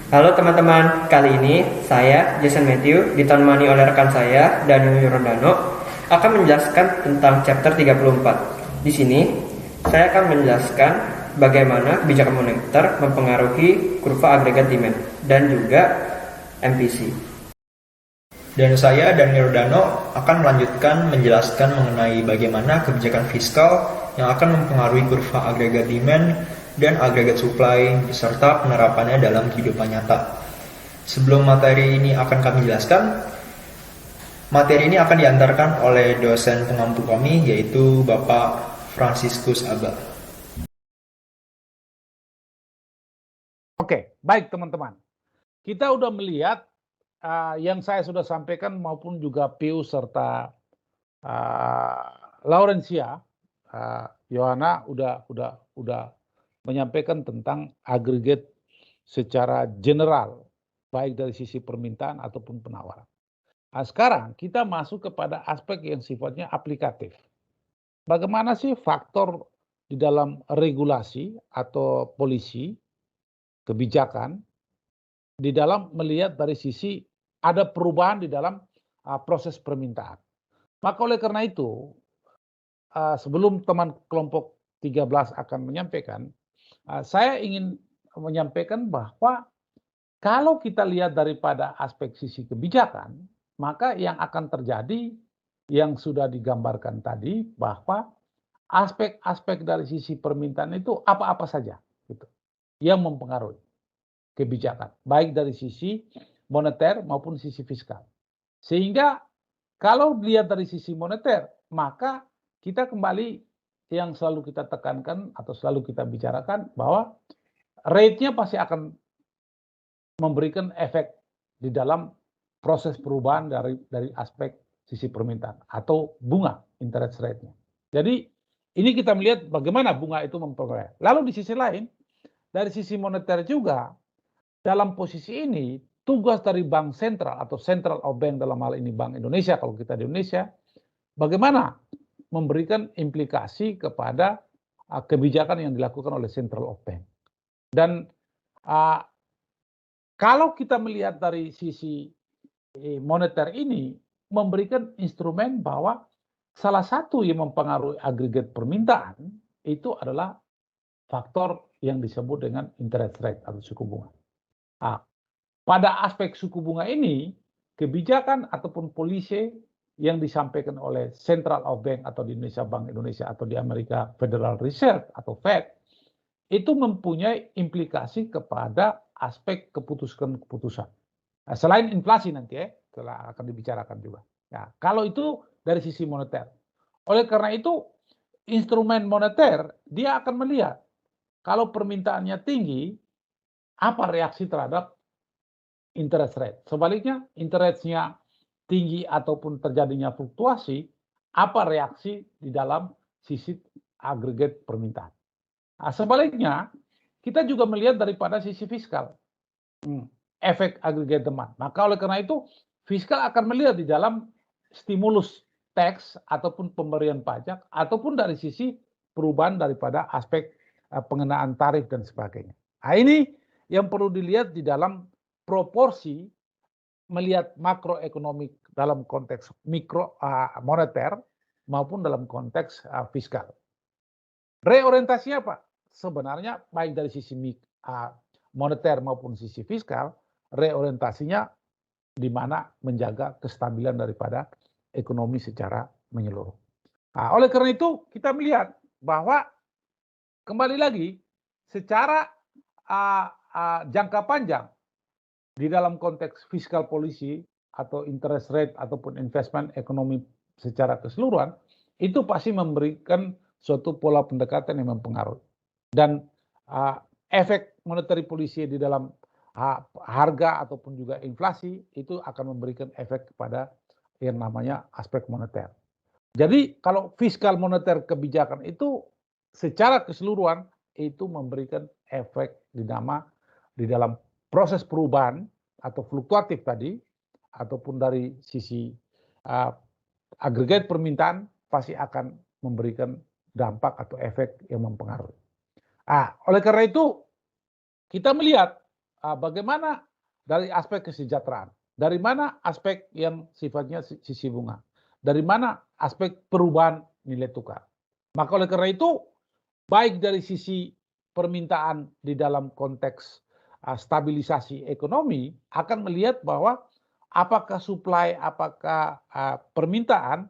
Halo teman-teman, kali ini saya, Jason Matthew, ditemani oleh rekan saya, Daniel Yordano, akan menjelaskan tentang chapter 34. Di sini, saya akan menjelaskan bagaimana kebijakan moneter mempengaruhi kurva agregat demand dan juga MPC. Dan saya dan Giordano akan melanjutkan menjelaskan mengenai bagaimana kebijakan fiskal yang akan mempengaruhi kurva agregat demand dan agregat supply beserta penerapannya dalam kehidupan nyata. Sebelum materi ini akan kami jelaskan, materi ini akan diantarkan oleh dosen pengampu kami yaitu Bapak Franciscus Aba. Oke, baik teman-teman. Kita udah melihat yang saya sudah sampaikan maupun juga Pius serta Laurencia, Yohana udah menyampaikan tentang agregat secara general, baik dari sisi permintaan ataupun penawaran. Nah, sekarang kita masuk kepada aspek yang sifatnya aplikatif. Bagaimana sih faktor di dalam regulasi atau polisi, kebijakan, di dalam melihat dari sisi ada perubahan di dalam proses permintaan. Maka oleh karena itu, sebelum teman kelompok 13 akan menyampaikan, saya ingin menyampaikan bahwa kalau kita lihat daripada aspek sisi kebijakan, maka yang akan terjadi yang sudah digambarkan tadi bahwa aspek-aspek dari sisi permintaan itu apa-apa saja gitu, yang mempengaruhi kebijakan, baik dari sisi moneter maupun sisi fiskal. Sehingga kalau dilihat dari sisi moneter, maka kita kembali yang selalu kita tekankan atau selalu kita bicarakan bahwa rate-nya pasti akan memberikan efek di dalam proses perubahan dari aspek sisi permintaan atau bunga interest rate-nya. Jadi ini kita melihat bagaimana bunga itu mempengaruhi. Lalu di sisi lain, dari sisi moneter juga, dalam posisi ini, tugas dari bank sentral atau central of bank dalam hal ini Bank Indonesia, kalau kita di Indonesia, bagaimana memberikan implikasi kepada kebijakan yang dilakukan oleh central of bank. Dan kalau kita melihat dari sisi moneter ini, memberikan instrumen bahwa salah satu yang mempengaruhi agregat permintaan itu adalah faktor yang disebut dengan interest rate atau suku bunga. Nah, pada aspek suku bunga ini, kebijakan ataupun polisi yang disampaikan oleh Central of Bank atau di Indonesia Bank Indonesia atau di Amerika Federal Reserve atau Fed, itu mempunyai implikasi kepada aspek keputusan-keputusan. Nah, selain inflasi nanti setelah akan dibicarakan juga. Nah, kalau itu dari sisi moneter. Oleh karena itu, instrumen moneter dia akan melihat kalau permintaannya tinggi, apa reaksi terhadap interest rate. Sebaliknya, interestnya tinggi ataupun terjadinya fluktuasi, apa reaksi di dalam sisi agregat permintaan. Nah, sebaliknya, kita juga melihat daripada sisi fiskal, efek agregat demand. Maka oleh karena itu, fiskal akan melihat di dalam stimulus tax ataupun pemberian pajak, ataupun dari sisi perubahan daripada aspek pengenaan tarif dan sebagainya. Nah, ini yang perlu dilihat di dalam proporsi melihat makroekonomik dalam konteks mikro moneter maupun dalam konteks fiskal. Reorientasinya apa? Sebenarnya baik dari sisi moneter maupun sisi fiskal, reorientasinya di mana menjaga kestabilan daripada ekonomi secara menyeluruh. Nah, oleh karena itu kita melihat bahwa kembali lagi secara jangka panjang di dalam konteks fiskal policy atau interest rate ataupun investment ekonomi secara keseluruhan, itu pasti memberikan suatu pola pendekatan yang mempengaruhi. Dan efek monetary policy di dalam harga ataupun juga inflasi itu akan memberikan efek kepada yang namanya aspek moneter. Jadi kalau fiskal moneter kebijakan itu secara keseluruhan itu memberikan efek di dalam proses perubahan atau fluktuatif tadi, ataupun dari sisi agregat permintaan pasti akan memberikan dampak atau efek yang mempengaruhi. Oleh karena itu kita melihat bagaimana dari aspek kesejahteraan, dari mana aspek yang sifatnya sisi bunga, dari mana aspek perubahan nilai tukar. Maka oleh karena itu, baik dari sisi permintaan di dalam konteks stabilisasi ekonomi akan melihat bahwa apakah supply, apakah permintaan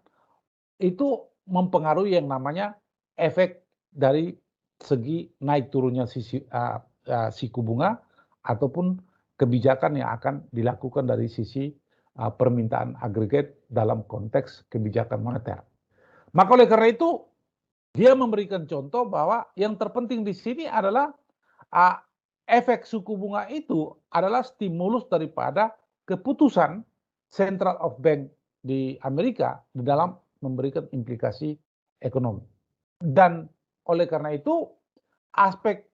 itu mempengaruhi yang namanya efek dari segi naik turunnya suku bunga ataupun kebijakan yang akan dilakukan dari sisi permintaan agregat dalam konteks kebijakan moneter. Maka oleh karena itu dia memberikan contoh bahwa yang terpenting di sini adalah efek suku bunga itu adalah stimulus daripada keputusan Central of Bank di Amerika di dalam memberikan implikasi ekonomi. Dan oleh karena itu aspek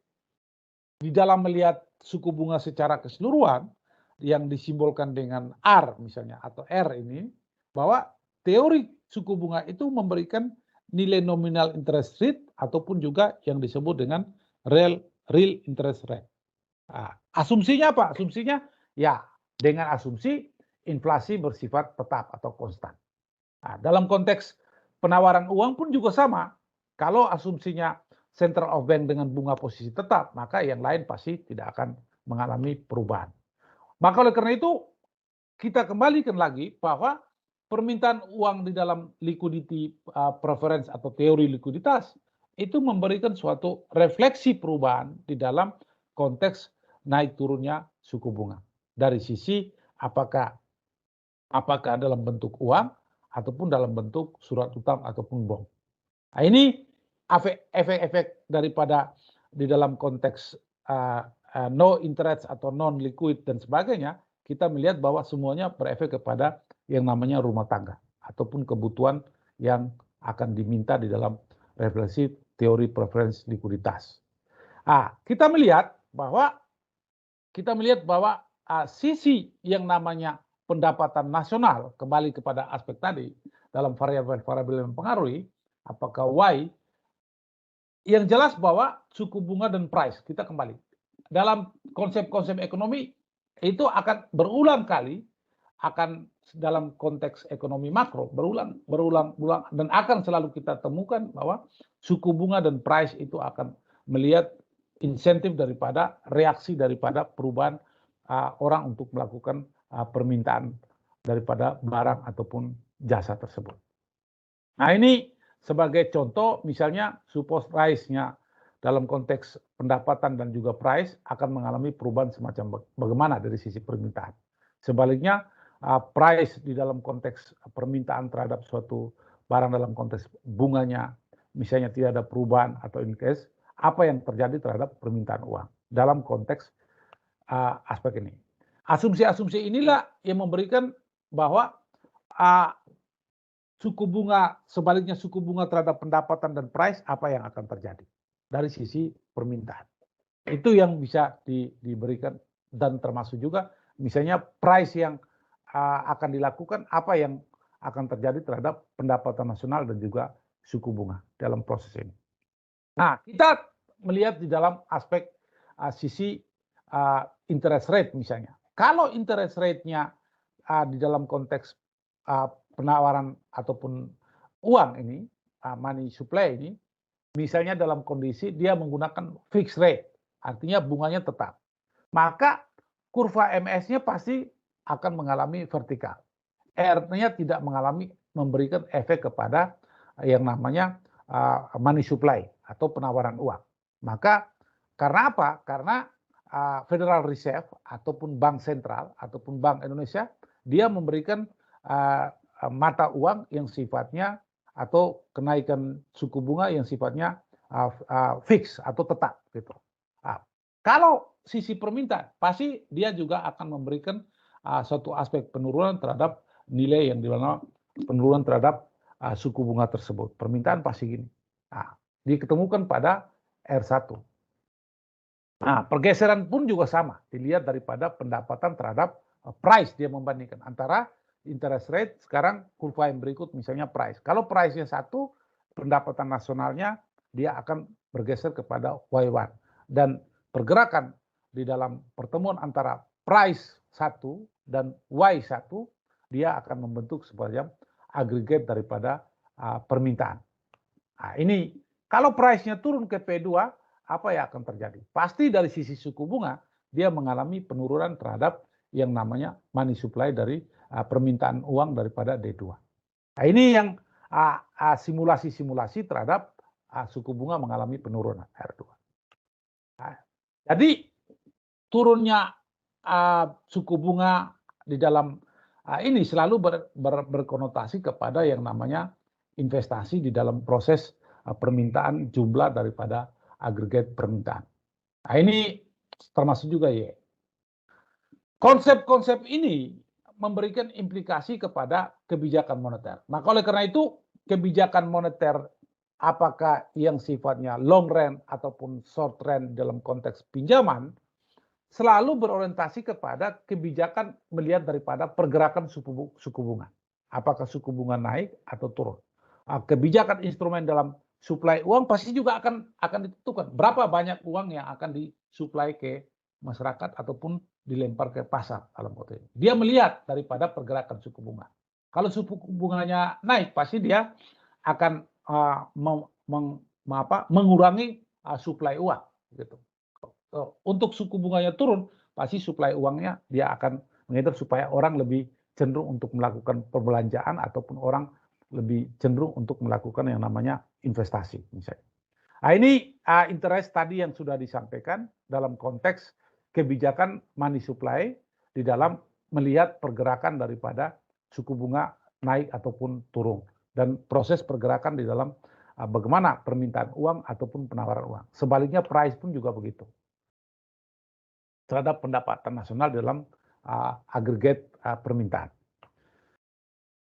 di dalam melihat suku bunga secara keseluruhan yang disimbolkan dengan R misalnya atau R ini, bahwa teori suku bunga itu memberikan nilai nominal interest rate ataupun juga yang disebut dengan real interest rate. Asumsinya apa? Asumsinya ya dengan asumsi inflasi bersifat tetap atau konstan. Dalam konteks penawaran uang pun juga sama. Kalau asumsinya Central of Bank dengan bunga posisi tetap, maka yang lain pasti tidak akan mengalami perubahan. Maka oleh karena itu, kita kembalikan lagi bahwa permintaan uang di dalam liquidity preference atau teori likuiditas itu memberikan suatu refleksi perubahan di dalam konteks naik turunnya suku bunga. Dari sisi apakah dalam bentuk uang ataupun dalam bentuk surat utang ataupun bond. Nah, ini efek-efek daripada di dalam konteks no interest atau non liquid dan sebagainya, kita melihat bahwa semuanya berefek kepada yang namanya rumah tangga ataupun kebutuhan yang akan diminta di dalam refleksi teori preferensi likuiditas. Kita melihat bahwa sisi yang namanya pendapatan nasional, kembali kepada aspek tadi dalam variabel-variabel yang mempengaruhi apakah Y, yang jelas bahwa suku bunga dan price, kita kembali dalam konsep-konsep ekonomi itu akan berulang kali, akan dalam konteks ekonomi makro berulang dan akan selalu kita temukan bahwa suku bunga dan price itu akan melihat insentif daripada reaksi daripada perubahan orang untuk melakukan permintaan daripada barang ataupun jasa tersebut. Nah, ini sebagai contoh misalnya suppose price-nya dalam konteks pendapatan dan juga price akan mengalami perubahan semacam bagaimana dari sisi permintaan. Sebaliknya price di dalam konteks permintaan terhadap suatu barang dalam konteks bunganya misalnya tidak ada perubahan atau in case apa yang terjadi terhadap permintaan uang dalam konteks aspek ini. Asumsi-asumsi inilah yang memberikan bahwa sebaliknya suku bunga terhadap pendapatan dan price apa yang akan terjadi dari sisi permintaan. Itu yang bisa diberikan dan termasuk juga misalnya price yang akan dilakukan apa yang akan terjadi terhadap pendapatan nasional dan juga suku bunga dalam proses ini. Nah, kita melihat di dalam aspek sisi interest rate misalnya. Kalau interest rate-nya di dalam konteks penawaran ataupun uang ini, money supply ini, misalnya dalam kondisi dia menggunakan fixed rate, artinya bunganya tetap. Maka kurva MS-nya pasti akan mengalami vertikal. R-nya tidak memberikan efek kepada yang namanya money supply atau penawaran uang. Maka karena apa? Karena Federal Reserve ataupun Bank Sentral ataupun Bank Indonesia dia memberikan mata uang yang sifatnya atau kenaikan suku bunga yang sifatnya fix atau tetap gitu. Kalau sisi permintaan pasti dia juga akan memberikan suatu aspek penurunan terhadap nilai yang dimana penurunan terhadap suku bunga tersebut. Permintaan pasti gini. Diketemukan pada R1. Pergeseran pun juga sama, dilihat daripada pendapatan terhadap price dia membandingkan antara interest rate sekarang kurva yang berikut misalnya price. Kalau price-nya 1, pendapatan nasionalnya dia akan bergeser kepada Y1 dan pergerakan di dalam pertemuan antara price 1 dan Y1, dia akan membentuk semacam agregat daripada permintaan. Nah, ini kalau price-nya turun ke P2, apa yang akan terjadi? Pasti dari sisi suku bunga, dia mengalami penurunan terhadap yang namanya money supply dari permintaan uang daripada D2. Nah, ini yang simulasi-simulasi terhadap suku bunga mengalami penurunan R2. Nah, jadi turunnya suku bunga di dalam ini selalu berkonotasi kepada yang namanya investasi di dalam proses permintaan jumlah daripada agregat permintaan. Nah, ini termasuk juga ya. Konsep-konsep ini memberikan implikasi kepada kebijakan moneter. Maka oleh karena itu kebijakan moneter apakah yang sifatnya long run ataupun short run dalam konteks pinjaman selalu berorientasi kepada kebijakan melihat daripada pergerakan suku bunga. Apakah suku bunga naik atau turun. Kebijakan instrumen dalam suplai uang pasti juga akan ditentukan berapa banyak uang yang akan disuplai ke masyarakat ataupun dilempar ke pasar dalam konteks ini. Dia melihat daripada pergerakan suku bunga. Kalau suku bunganya naik pasti dia akan mengurangi suplai uang gitu. Untuk suku bunganya turun pasti suplai uangnya dia akan mengatur supaya orang lebih cenderung untuk melakukan perbelanjaan ataupun orang lebih cenderung untuk melakukan yang namanya investasi misalnya. Nah, ini interest tadi yang sudah disampaikan dalam konteks kebijakan money supply di dalam melihat pergerakan daripada suku bunga naik ataupun turun dan proses pergerakan di dalam bagaimana permintaan uang ataupun penawaran uang. Sebaliknya price pun juga begitu. Terhadap pendapatan nasional dalam agregat permintaan.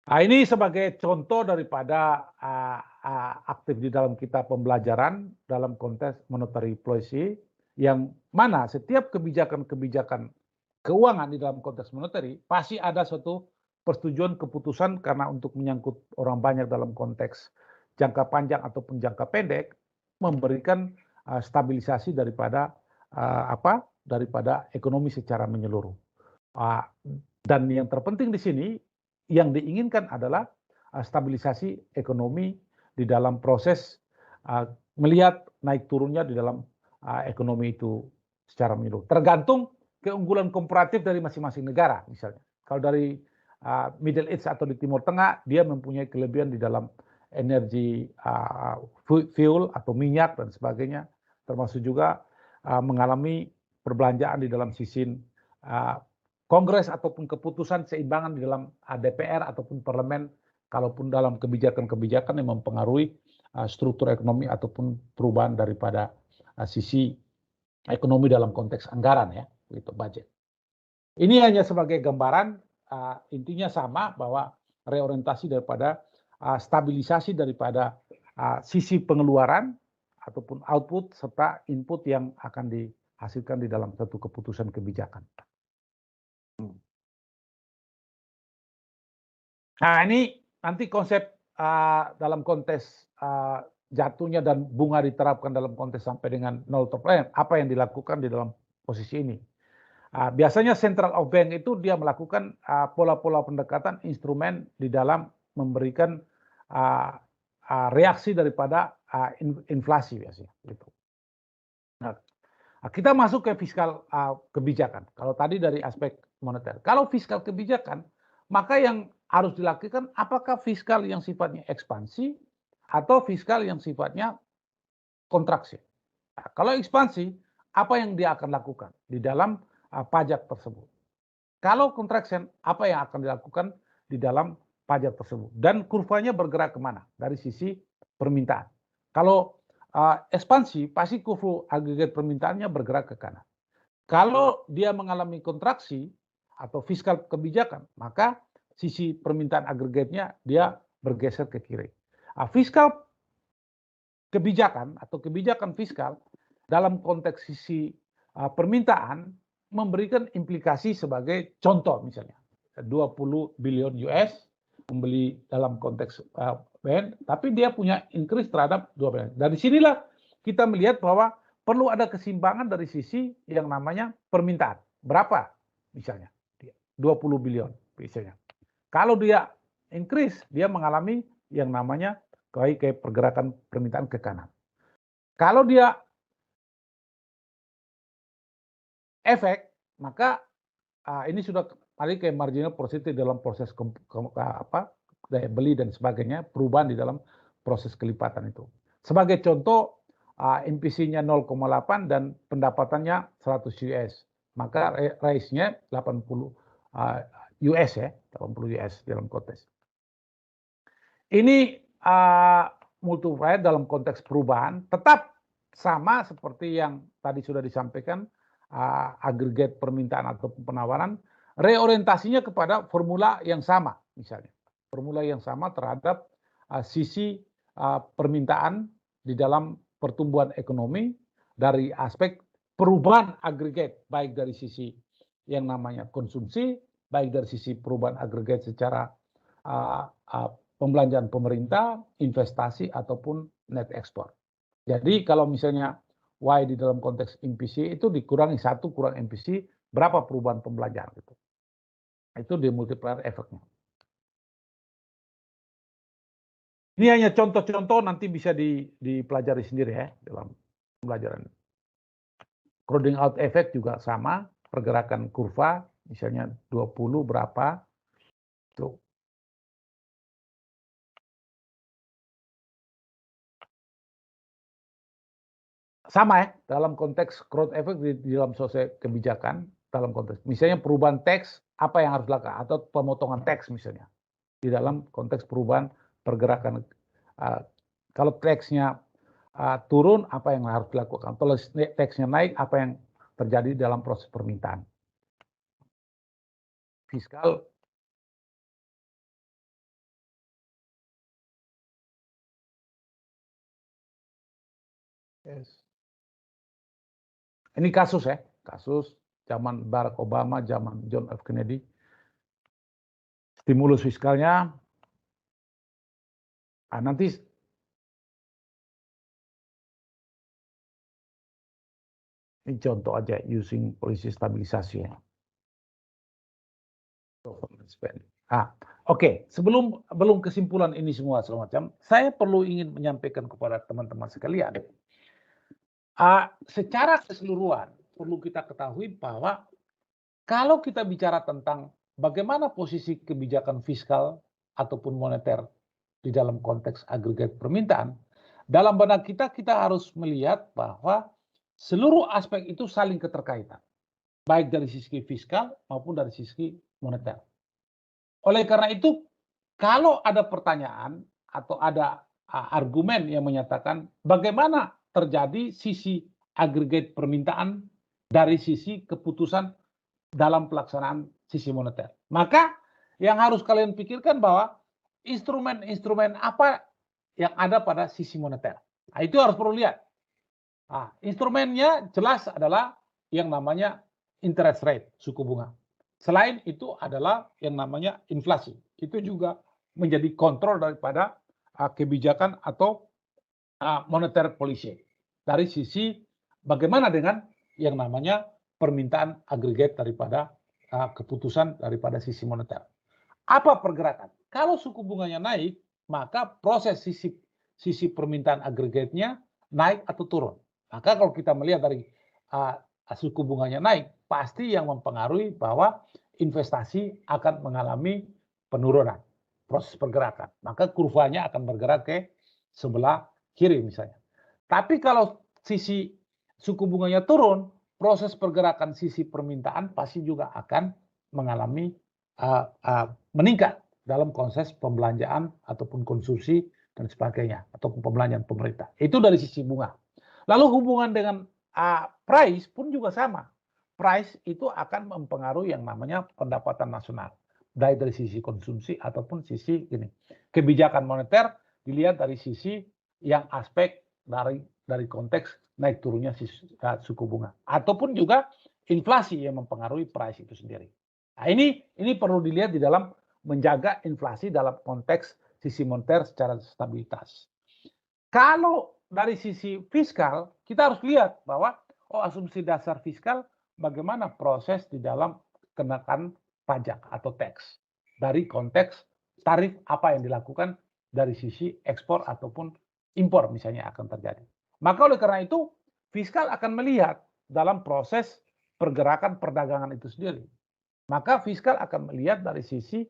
Nah, ini sebagai contoh daripada aktif di dalam kita pembelajaran dalam konteks monetary policy yang mana setiap kebijakan-kebijakan keuangan di dalam konteks monetary pasti ada suatu persetujuan keputusan karena untuk menyangkut orang banyak dalam konteks jangka panjang ataupun jangka pendek memberikan stabilisasi daripada daripada ekonomi secara menyeluruh. Dan yang terpenting di sini yang diinginkan adalah stabilisasi ekonomi di dalam proses melihat naik turunnya di dalam ekonomi itu secara menyeluruh. Tergantung keunggulan komparatif dari masing-masing negara misalnya. Kalau dari Middle East atau di Timur Tengah, dia mempunyai kelebihan di dalam energi fuel atau minyak dan sebagainya, termasuk juga mengalami perbelanjaan di dalam sisi Kongres ataupun keputusan seimbangan di dalam DPR ataupun parlemen, kalaupun dalam kebijakan-kebijakan yang mempengaruhi struktur ekonomi ataupun perubahan daripada sisi ekonomi dalam konteks anggaran ya, gitu budget. Ini hanya sebagai gambaran, intinya sama bahwa reorientasi daripada stabilisasi daripada sisi pengeluaran ataupun output serta input yang akan dihasilkan di dalam satu keputusan kebijakan. Nah, ini nanti konsep dalam konteks jatuhnya dan bunga diterapkan dalam konteks sampai dengan nol top line, apa yang dilakukan di dalam posisi ini. Biasanya Central of Bank itu dia melakukan pola-pola pendekatan instrumen di dalam memberikan reaksi daripada inflasi biasanya. Gitu. Nah, kita masuk ke fiskal kebijakan. Kalau tadi dari aspek moneter. Kalau fiskal kebijakan, maka yang harus dilakukan apakah fiskal yang sifatnya ekspansi atau fiskal yang sifatnya kontraksi. Nah, kalau ekspansi, apa yang dia akan lakukan di dalam pajak tersebut? Kalau contraction, apa yang akan dilakukan di dalam pajak tersebut? Dan kurvanya bergerak kemana? Dari sisi permintaan. Kalau ekspansi, pasti kurva agregat permintaannya bergerak ke kanan. Kalau dia mengalami kontraksi atau fiskal kebijakan, maka sisi permintaan agregatnya dia bergeser ke kiri. Fiskal kebijakan atau kebijakan fiskal dalam konteks sisi permintaan memberikan implikasi sebagai contoh misalnya 20 billion US membeli dalam konteks BN, tapi dia punya increase terhadap 2 billion. Dari sinilah kita melihat bahwa perlu ada keseimbangan dari sisi yang namanya permintaan. Berapa misalnya? 20 billion misalnya. Kalau dia increase, dia mengalami yang namanya kayak pergerakan permintaan ke kanan. Kalau dia efek, maka ini sudah paling kayak marginal positif dalam proses daya beli dan sebagainya, perubahan di dalam proses kelipatan itu. Sebagai contoh, MPC-nya 0,8 dan pendapatannya 100 US, maka raise-nya 80 US ya, 80 US dalam konteks. Ini multiplier dalam konteks perubahan tetap sama seperti yang tadi sudah disampaikan, agregat permintaan atau penawaran, reorientasinya kepada formula yang sama misalnya. Formula yang sama terhadap sisi permintaan di dalam pertumbuhan ekonomi dari aspek perubahan agregat, baik dari sisi yang namanya konsumsi, baik dari sisi perubahan agregat secara pembelanjaan pemerintah, investasi, ataupun net export. Jadi kalau misalnya Y di dalam konteks MPC itu dikurangi 1 kurang MPC, berapa perubahan pembelanjaan gitu. Itu di multiplier efeknya. Ini hanya contoh-contoh, nanti bisa dipelajari sendiri ya dalam pembelajaran. Crowding out effect juga sama, pergerakan kurva, misalnya 20 berapa, tuh. Sama ya, dalam konteks crowd effect di dalam sosial kebijakan, dalam konteks, misalnya perubahan teks, apa yang harus dilakukan, atau pemotongan teks misalnya, di dalam konteks perubahan pergerakan. Kalau teksnya turun, apa yang harus dilakukan, kalau teksnya naik, apa yang terjadi dalam proses permintaan. Fiskal ini kasus ya, kasus zaman Barack Obama, zaman John F. Kennedy. Stimulus fiskalnya, nanti ini contoh aja using polisi stabilisasi ya. Oke, sebelum kesimpulan ini semua segala macam, saya perlu ingin menyampaikan kepada teman-teman sekalian. Secara keseluruhan perlu kita ketahui bahwa kalau kita bicara tentang bagaimana posisi kebijakan fiskal ataupun moneter di dalam konteks agregat permintaan, dalam benak kita harus melihat bahwa seluruh aspek itu saling keterkaitan, baik dari sisi fiskal maupun dari sisi moneter. Oleh karena itu, kalau ada pertanyaan atau ada argumen yang menyatakan bagaimana terjadi sisi agregat permintaan dari sisi keputusan dalam pelaksanaan sisi moneter, maka yang harus kalian pikirkan bahwa instrumen-instrumen apa yang ada pada sisi moneter. Nah, itu harus perlu lihat. Instrumennya jelas adalah yang namanya interest rate, suku bunga. Selain itu adalah yang namanya inflasi. Itu juga menjadi kontrol daripada kebijakan atau moneter policy. Dari sisi bagaimana dengan yang namanya permintaan agregat daripada keputusan daripada sisi moneter. Apa pergerakan? Kalau suku bunganya naik, maka proses sisi permintaan agregatnya naik atau turun. Maka kalau kita melihat dari suku bunganya naik, pasti yang mempengaruhi bahwa investasi akan mengalami penurunan, proses pergerakan. Maka kurvanya akan bergerak ke sebelah kiri misalnya. Tapi kalau sisi suku bunganya turun, proses pergerakan sisi permintaan pasti juga akan mengalami meningkat dalam proses pembelanjaan ataupun konsumsi dan sebagainya, ataupun pembelanjaan pemerintah. Itu dari sisi bunga. Lalu hubungan dengan price pun juga sama. Price itu akan mempengaruhi yang namanya pendapatan nasional, baik dari sisi konsumsi ataupun sisi kebijakan moneter dilihat dari sisi yang aspek dari konteks naik turunnya suku bunga, ataupun juga inflasi yang mempengaruhi price itu sendiri. Nah, ini perlu dilihat di dalam menjaga inflasi dalam konteks sisi moneter secara stabilitas. Kalau dari sisi fiskal, kita harus lihat bahwa asumsi dasar fiskal bagaimana proses di dalam kenakan pajak atau tax dari konteks tarif apa yang dilakukan dari sisi ekspor ataupun impor misalnya akan terjadi. Maka oleh karena itu fiskal akan melihat dalam proses pergerakan perdagangan itu sendiri. Maka fiskal akan melihat dari sisi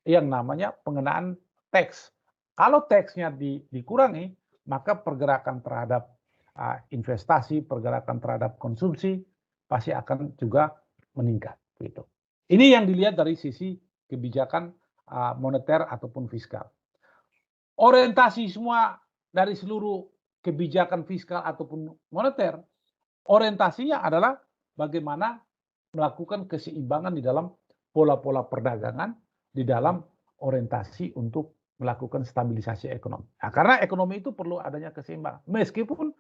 yang namanya pengenaan tax. Kalau tax-nya dikurangi, maka pergerakan terhadap investasi, pergerakan terhadap konsumsi pasti akan juga meningkat. Gitu. Ini yang dilihat dari sisi kebijakan moneter ataupun fiskal. Orientasi semua dari seluruh kebijakan fiskal ataupun moneter, orientasinya adalah bagaimana melakukan keseimbangan di dalam pola-pola perdagangan, di dalam orientasi untuk melakukan stabilisasi ekonomi. Nah, karena ekonomi itu perlu adanya keseimbangan. Meskipun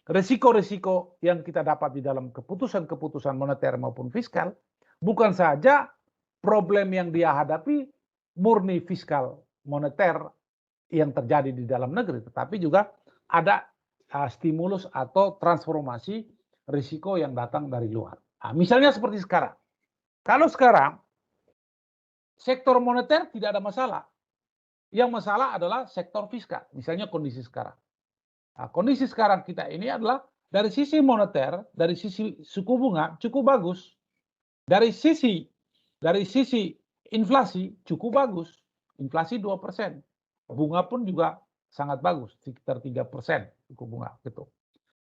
risiko-risiko yang kita dapat di dalam keputusan-keputusan moneter maupun fiskal, bukan saja problem yang dia hadapi murni fiskal moneter yang terjadi di dalam negeri, tetapi juga ada stimulus atau transformasi risiko yang datang dari luar. Nah, misalnya seperti sekarang. Kalau sekarang sektor moneter tidak ada masalah. Yang masalah adalah sektor fiskal. Misalnya kondisi sekarang. Nah, kondisi sekarang kita ini adalah dari sisi moneter, dari sisi suku bunga cukup bagus. Dari sisi inflasi cukup bagus. Inflasi 2%. Bunga pun juga sangat bagus, sekitar 3% suku bunga gitu.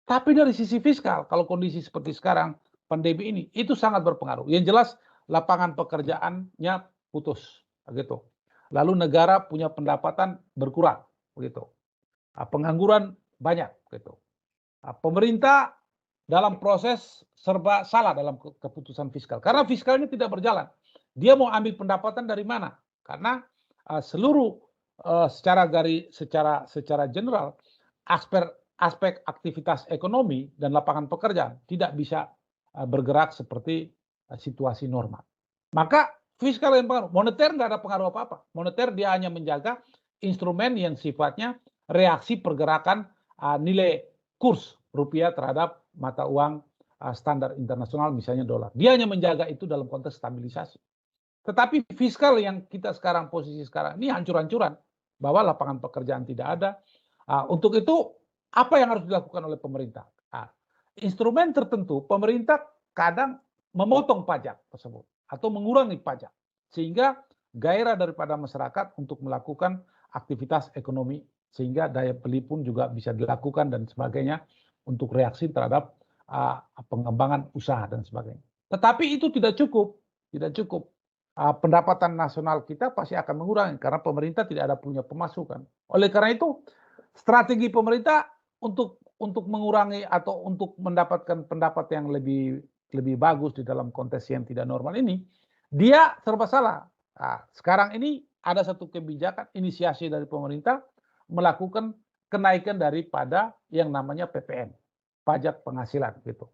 Tapi dari sisi fiskal, kalau kondisi seperti sekarang, pandemi ini, itu sangat berpengaruh. Yang jelas lapangan pekerjaannya putus, gitu. Lalu negara punya pendapatan berkurang, begitu. Pengangguran banyak, gitu. Pemerintah dalam proses serba salah dalam keputusan fiskal, karena fiskalnya tidak berjalan. Dia mau ambil pendapatan dari mana? Karena seluruh secara general aspek aktivitas ekonomi dan lapangan pekerjaan tidak bisa bergerak seperti situasi normal. Maka fiskal yang pengaruh, moneter nggak ada pengaruh apa-apa. Moneter dia hanya menjaga instrumen yang sifatnya reaksi pergerakan nilai kurs rupiah terhadap mata uang standar internasional misalnya dolar. Dia hanya menjaga itu dalam konteks stabilisasi. Tetapi fiskal yang kita sekarang posisi sekarang ini hancur-hancuran bahwa lapangan pekerjaan tidak ada. Untuk itu apa yang harus dilakukan oleh pemerintah? Instrumen tertentu pemerintah kadang memotong pajak tersebut atau mengurangi pajak sehingga gairah daripada masyarakat untuk melakukan aktivitas ekonomi sehingga daya beli pun juga bisa dilakukan dan sebagainya untuk reaksi terhadap pengembangan usaha dan sebagainya. Tetapi itu tidak cukup. Pendapatan nasional kita pasti akan mengurangi karena pemerintah tidak ada punya pemasukan. Oleh karena itu, strategi pemerintah untuk mengurangi atau untuk mendapatkan pendapat yang lebih bagus di dalam konteks yang tidak normal ini, dia serba salah. Sekarang ini ada satu kebijakan inisiasi dari pemerintah melakukan kenaikan daripada yang namanya PPN, pajak penghasilan gitu.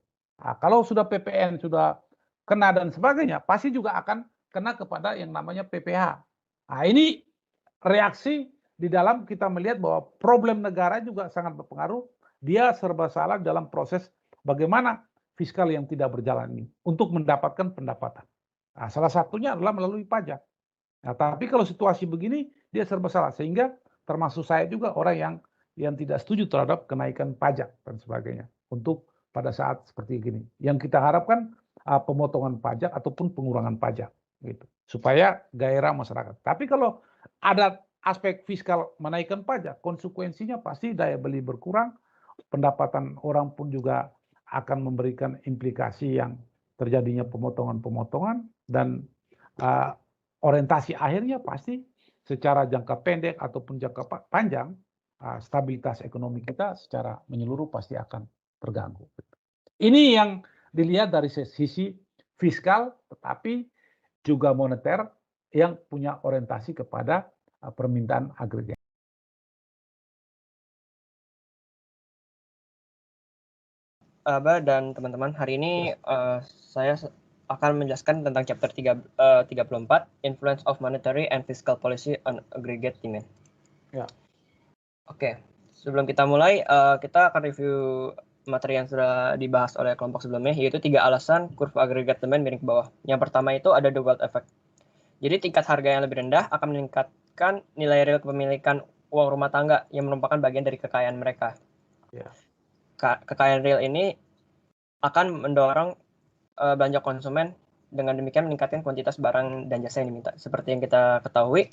Kalau sudah PPN sudah kena dan sebagainya, pasti juga akan kena kepada yang namanya PPh. Ini reaksi di dalam kita melihat bahwa problem negara juga sangat berpengaruh. Dia serba salah dalam proses bagaimana fiskal yang tidak berjalan ini untuk mendapatkan pendapatan. Salah satunya adalah melalui pajak. Tapi kalau situasi begini dia serba salah sehingga termasuk saya juga orang yang tidak setuju terhadap kenaikan pajak dan sebagainya untuk pada saat seperti ini. Yang kita harapkan pemotongan pajak ataupun pengurangan pajak gitu supaya gairah masyarakat. Tapi kalau ada aspek fiskal menaikkan pajak, konsekuensinya pasti daya beli berkurang, pendapatan orang pun juga akan memberikan implikasi yang terjadinya pemotongan-pemotongan dan orientasi akhirnya pasti secara jangka pendek ataupun jangka panjang stabilitas ekonomi kita secara menyeluruh pasti akan terganggu. Ini yang dilihat dari sisi fiskal, tetapi juga moneter yang punya orientasi kepada permintaan agregat. Aba dan teman-teman, hari ini saya akan menjelaskan tentang chapter 34, Influence of Monetary and Fiscal Policy on Aggregate Demand. Ya. Oke, Sebelum kita mulai, kita akan review materi yang sudah dibahas oleh kelompok sebelumnya, yaitu 3 alasan kurva agregat demand miring ke bawah. Yang pertama itu ada the wealth effect. Jadi tingkat harga yang lebih rendah akan meningkatkan nilai real kepemilikan uang rumah tangga yang merupakan bagian dari kekayaan mereka. Ya. Kekayaan real ini akan mendorong belanja konsumen, dengan demikian meningkatkan kuantitas barang dan jasa yang diminta. Seperti yang kita ketahui,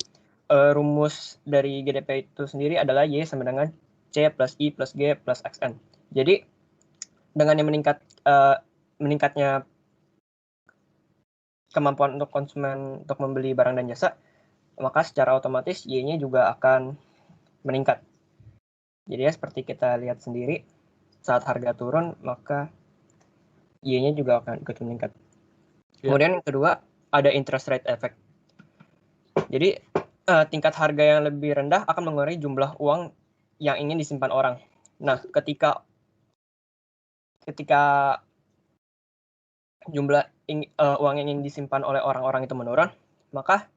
rumus dari GDP itu sendiri adalah Y sama dengan C plus I plus G plus XN. Jadi dengan yang meningkatnya kemampuan untuk konsumen untuk membeli barang dan jasa, maka secara otomatis Y-nya juga akan meningkat. Jadi ya seperti kita lihat sendiri, saat harga turun maka Y-nya juga akan ikut meningkat. Ya. Kemudian yang kedua ada interest rate effect. Jadi tingkat harga yang lebih rendah akan mengurangi jumlah uang yang ingin disimpan orang. Nah, ketika jumlah uang yang ingin disimpan oleh orang-orang itu menurun, maka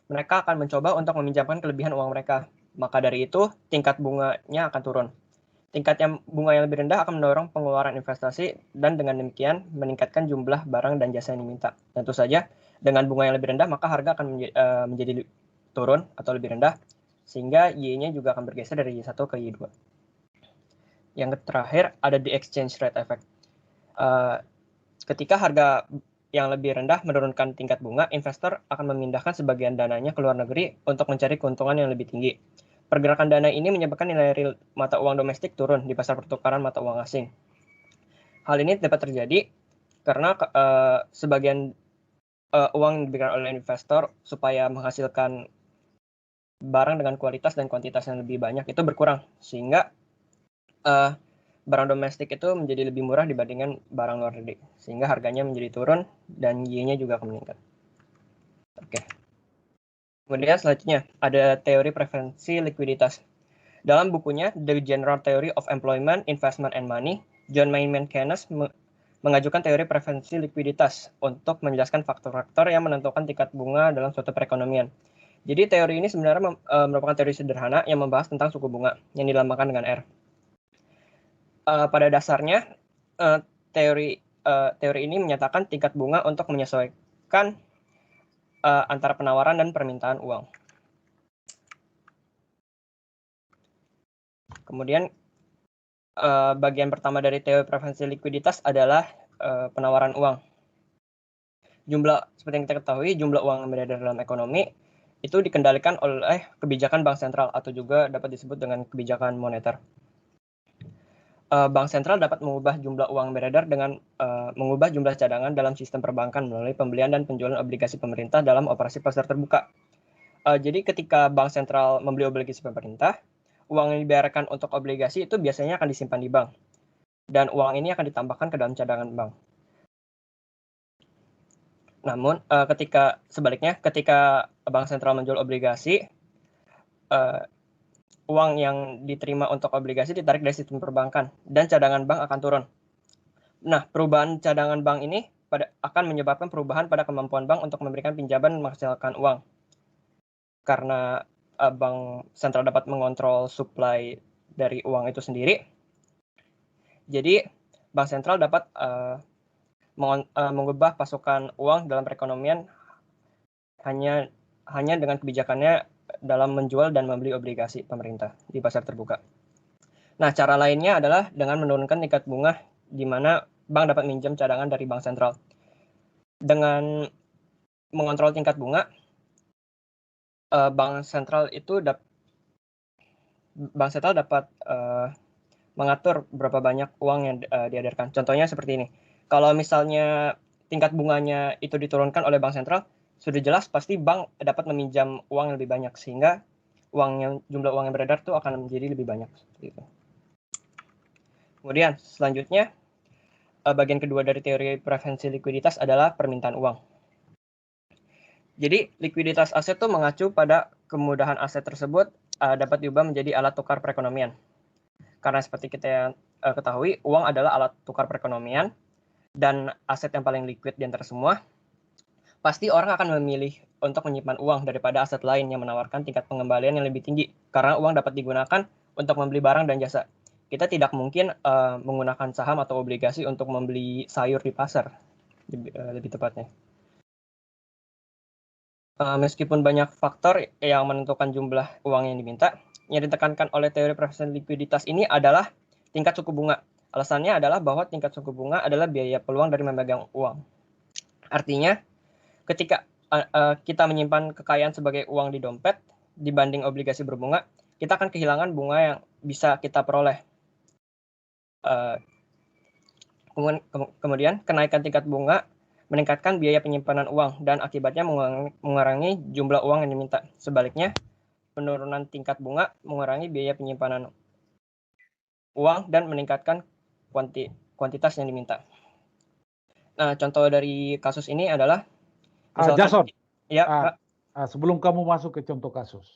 mereka akan mencoba untuk meminjamkan kelebihan uang mereka. Maka dari itu, tingkat bunganya akan turun. Tingkat bunga yang lebih rendah akan mendorong pengeluaran investasi dan dengan demikian meningkatkan jumlah barang dan jasa yang diminta. Tentu saja, dengan bunga yang lebih rendah, maka harga akan menjadi turun atau lebih rendah, sehingga Y-nya juga akan bergeser dari Y1 ke Y2. Yang terakhir, ada the exchange rate effect. Ketika harga yang lebih rendah menurunkan tingkat bunga, investor akan memindahkan sebagian dananya ke luar negeri untuk mencari keuntungan yang lebih tinggi. Pergerakan dana ini menyebabkan nilai real mata uang domestik turun di pasar pertukaran mata uang asing. Hal ini dapat terjadi karena sebagian uang yang diberikan oleh investor supaya menghasilkan barang dengan kualitas dan kuantitas yang lebih banyak itu berkurang, sehingga barang domestik itu menjadi lebih murah dibandingkan barang luar negeri, sehingga harganya menjadi turun dan Y-nya juga akan meningkat. Oke. Kemudian selanjutnya ada teori preferensi likuiditas. Dalam bukunya The General Theory of Employment, Investment and Money, John Maynard Keynes mengajukan teori preferensi likuiditas untuk menjelaskan faktor-faktor yang menentukan tingkat bunga dalam suatu perekonomian. Jadi teori ini sebenarnya merupakan teori sederhana yang membahas tentang suku bunga yang dilambangkan dengan R. Pada dasarnya teori ini menyatakan tingkat bunga untuk menyesuaikan antara penawaran dan permintaan uang. Kemudian bagian pertama dari teori preferensi likuiditas adalah penawaran uang. Seperti yang kita ketahui, jumlah uang yang beredar dalam ekonomi itu dikendalikan oleh kebijakan bank sentral atau juga dapat disebut dengan kebijakan moneter. Bank sentral dapat mengubah jumlah uang beredar dengan mengubah jumlah cadangan dalam sistem perbankan melalui pembelian dan penjualan obligasi pemerintah dalam operasi pasar terbuka. Jadi ketika bank sentral membeli obligasi pemerintah, uang yang dibayarkan untuk obligasi itu biasanya akan disimpan di bank, dan uang ini akan ditambahkan ke dalam cadangan bank. Namun ketika bank sentral menjual obligasi, uang yang diterima untuk obligasi ditarik dari sistem perbankan dan cadangan bank akan turun. Nah, perubahan cadangan bank ini akan menyebabkan perubahan pada kemampuan bank untuk memberikan pinjaman dan menghasilkan uang. Karena bank sentral dapat mengontrol supply dari uang itu sendiri. Jadi, bank sentral dapat mengubah pasokan uang dalam perekonomian hanya dengan kebijakannya dalam menjual dan membeli obligasi pemerintah di pasar terbuka. Nah, cara lainnya adalah dengan menurunkan tingkat bunga di mana bank dapat minjam cadangan dari bank sentral. Dengan mengontrol tingkat bunga, bank sentral dapat mengatur berapa banyak uang yang diedarkan. Contohnya seperti ini. Kalau misalnya tingkat bunganya itu diturunkan oleh bank sentral, sudah jelas pasti bank dapat meminjam uang yang lebih banyak, sehingga jumlah uang yang beredar itu akan menjadi lebih banyak. Seperti itu. Kemudian selanjutnya bagian kedua dari teori preferensi likuiditas adalah permintaan uang. Jadi likuiditas aset itu mengacu pada kemudahan aset tersebut dapat diubah menjadi alat tukar perekonomian. Karena seperti kita ketahui, uang adalah alat tukar perekonomian dan aset yang paling liquid di antara semua. Pasti orang akan memilih untuk menyimpan uang daripada aset lain yang menawarkan tingkat pengembalian yang lebih tinggi, karena uang dapat digunakan untuk membeli barang dan jasa. Kita tidak mungkin menggunakan saham atau obligasi untuk membeli sayur di pasar, lebih tepatnya. Meskipun banyak faktor yang menentukan jumlah uang yang diminta, yang ditekankan oleh teori preferensi likuiditas ini adalah tingkat suku bunga. Alasannya adalah bahwa tingkat suku bunga adalah biaya peluang dari memegang uang. Artinya, ketika kita menyimpan kekayaan sebagai uang di dompet dibanding obligasi berbunga, kita akan kehilangan bunga yang bisa kita peroleh. Kemudian, kenaikan tingkat bunga meningkatkan biaya penyimpanan uang dan akibatnya mengurangi jumlah uang yang diminta. Sebaliknya, penurunan tingkat bunga mengurangi biaya penyimpanan uang dan meningkatkan kuantitas yang diminta. Nah, contoh dari kasus ini adalah Jason, ya, Pak. Sebelum kamu masuk ke contoh kasus,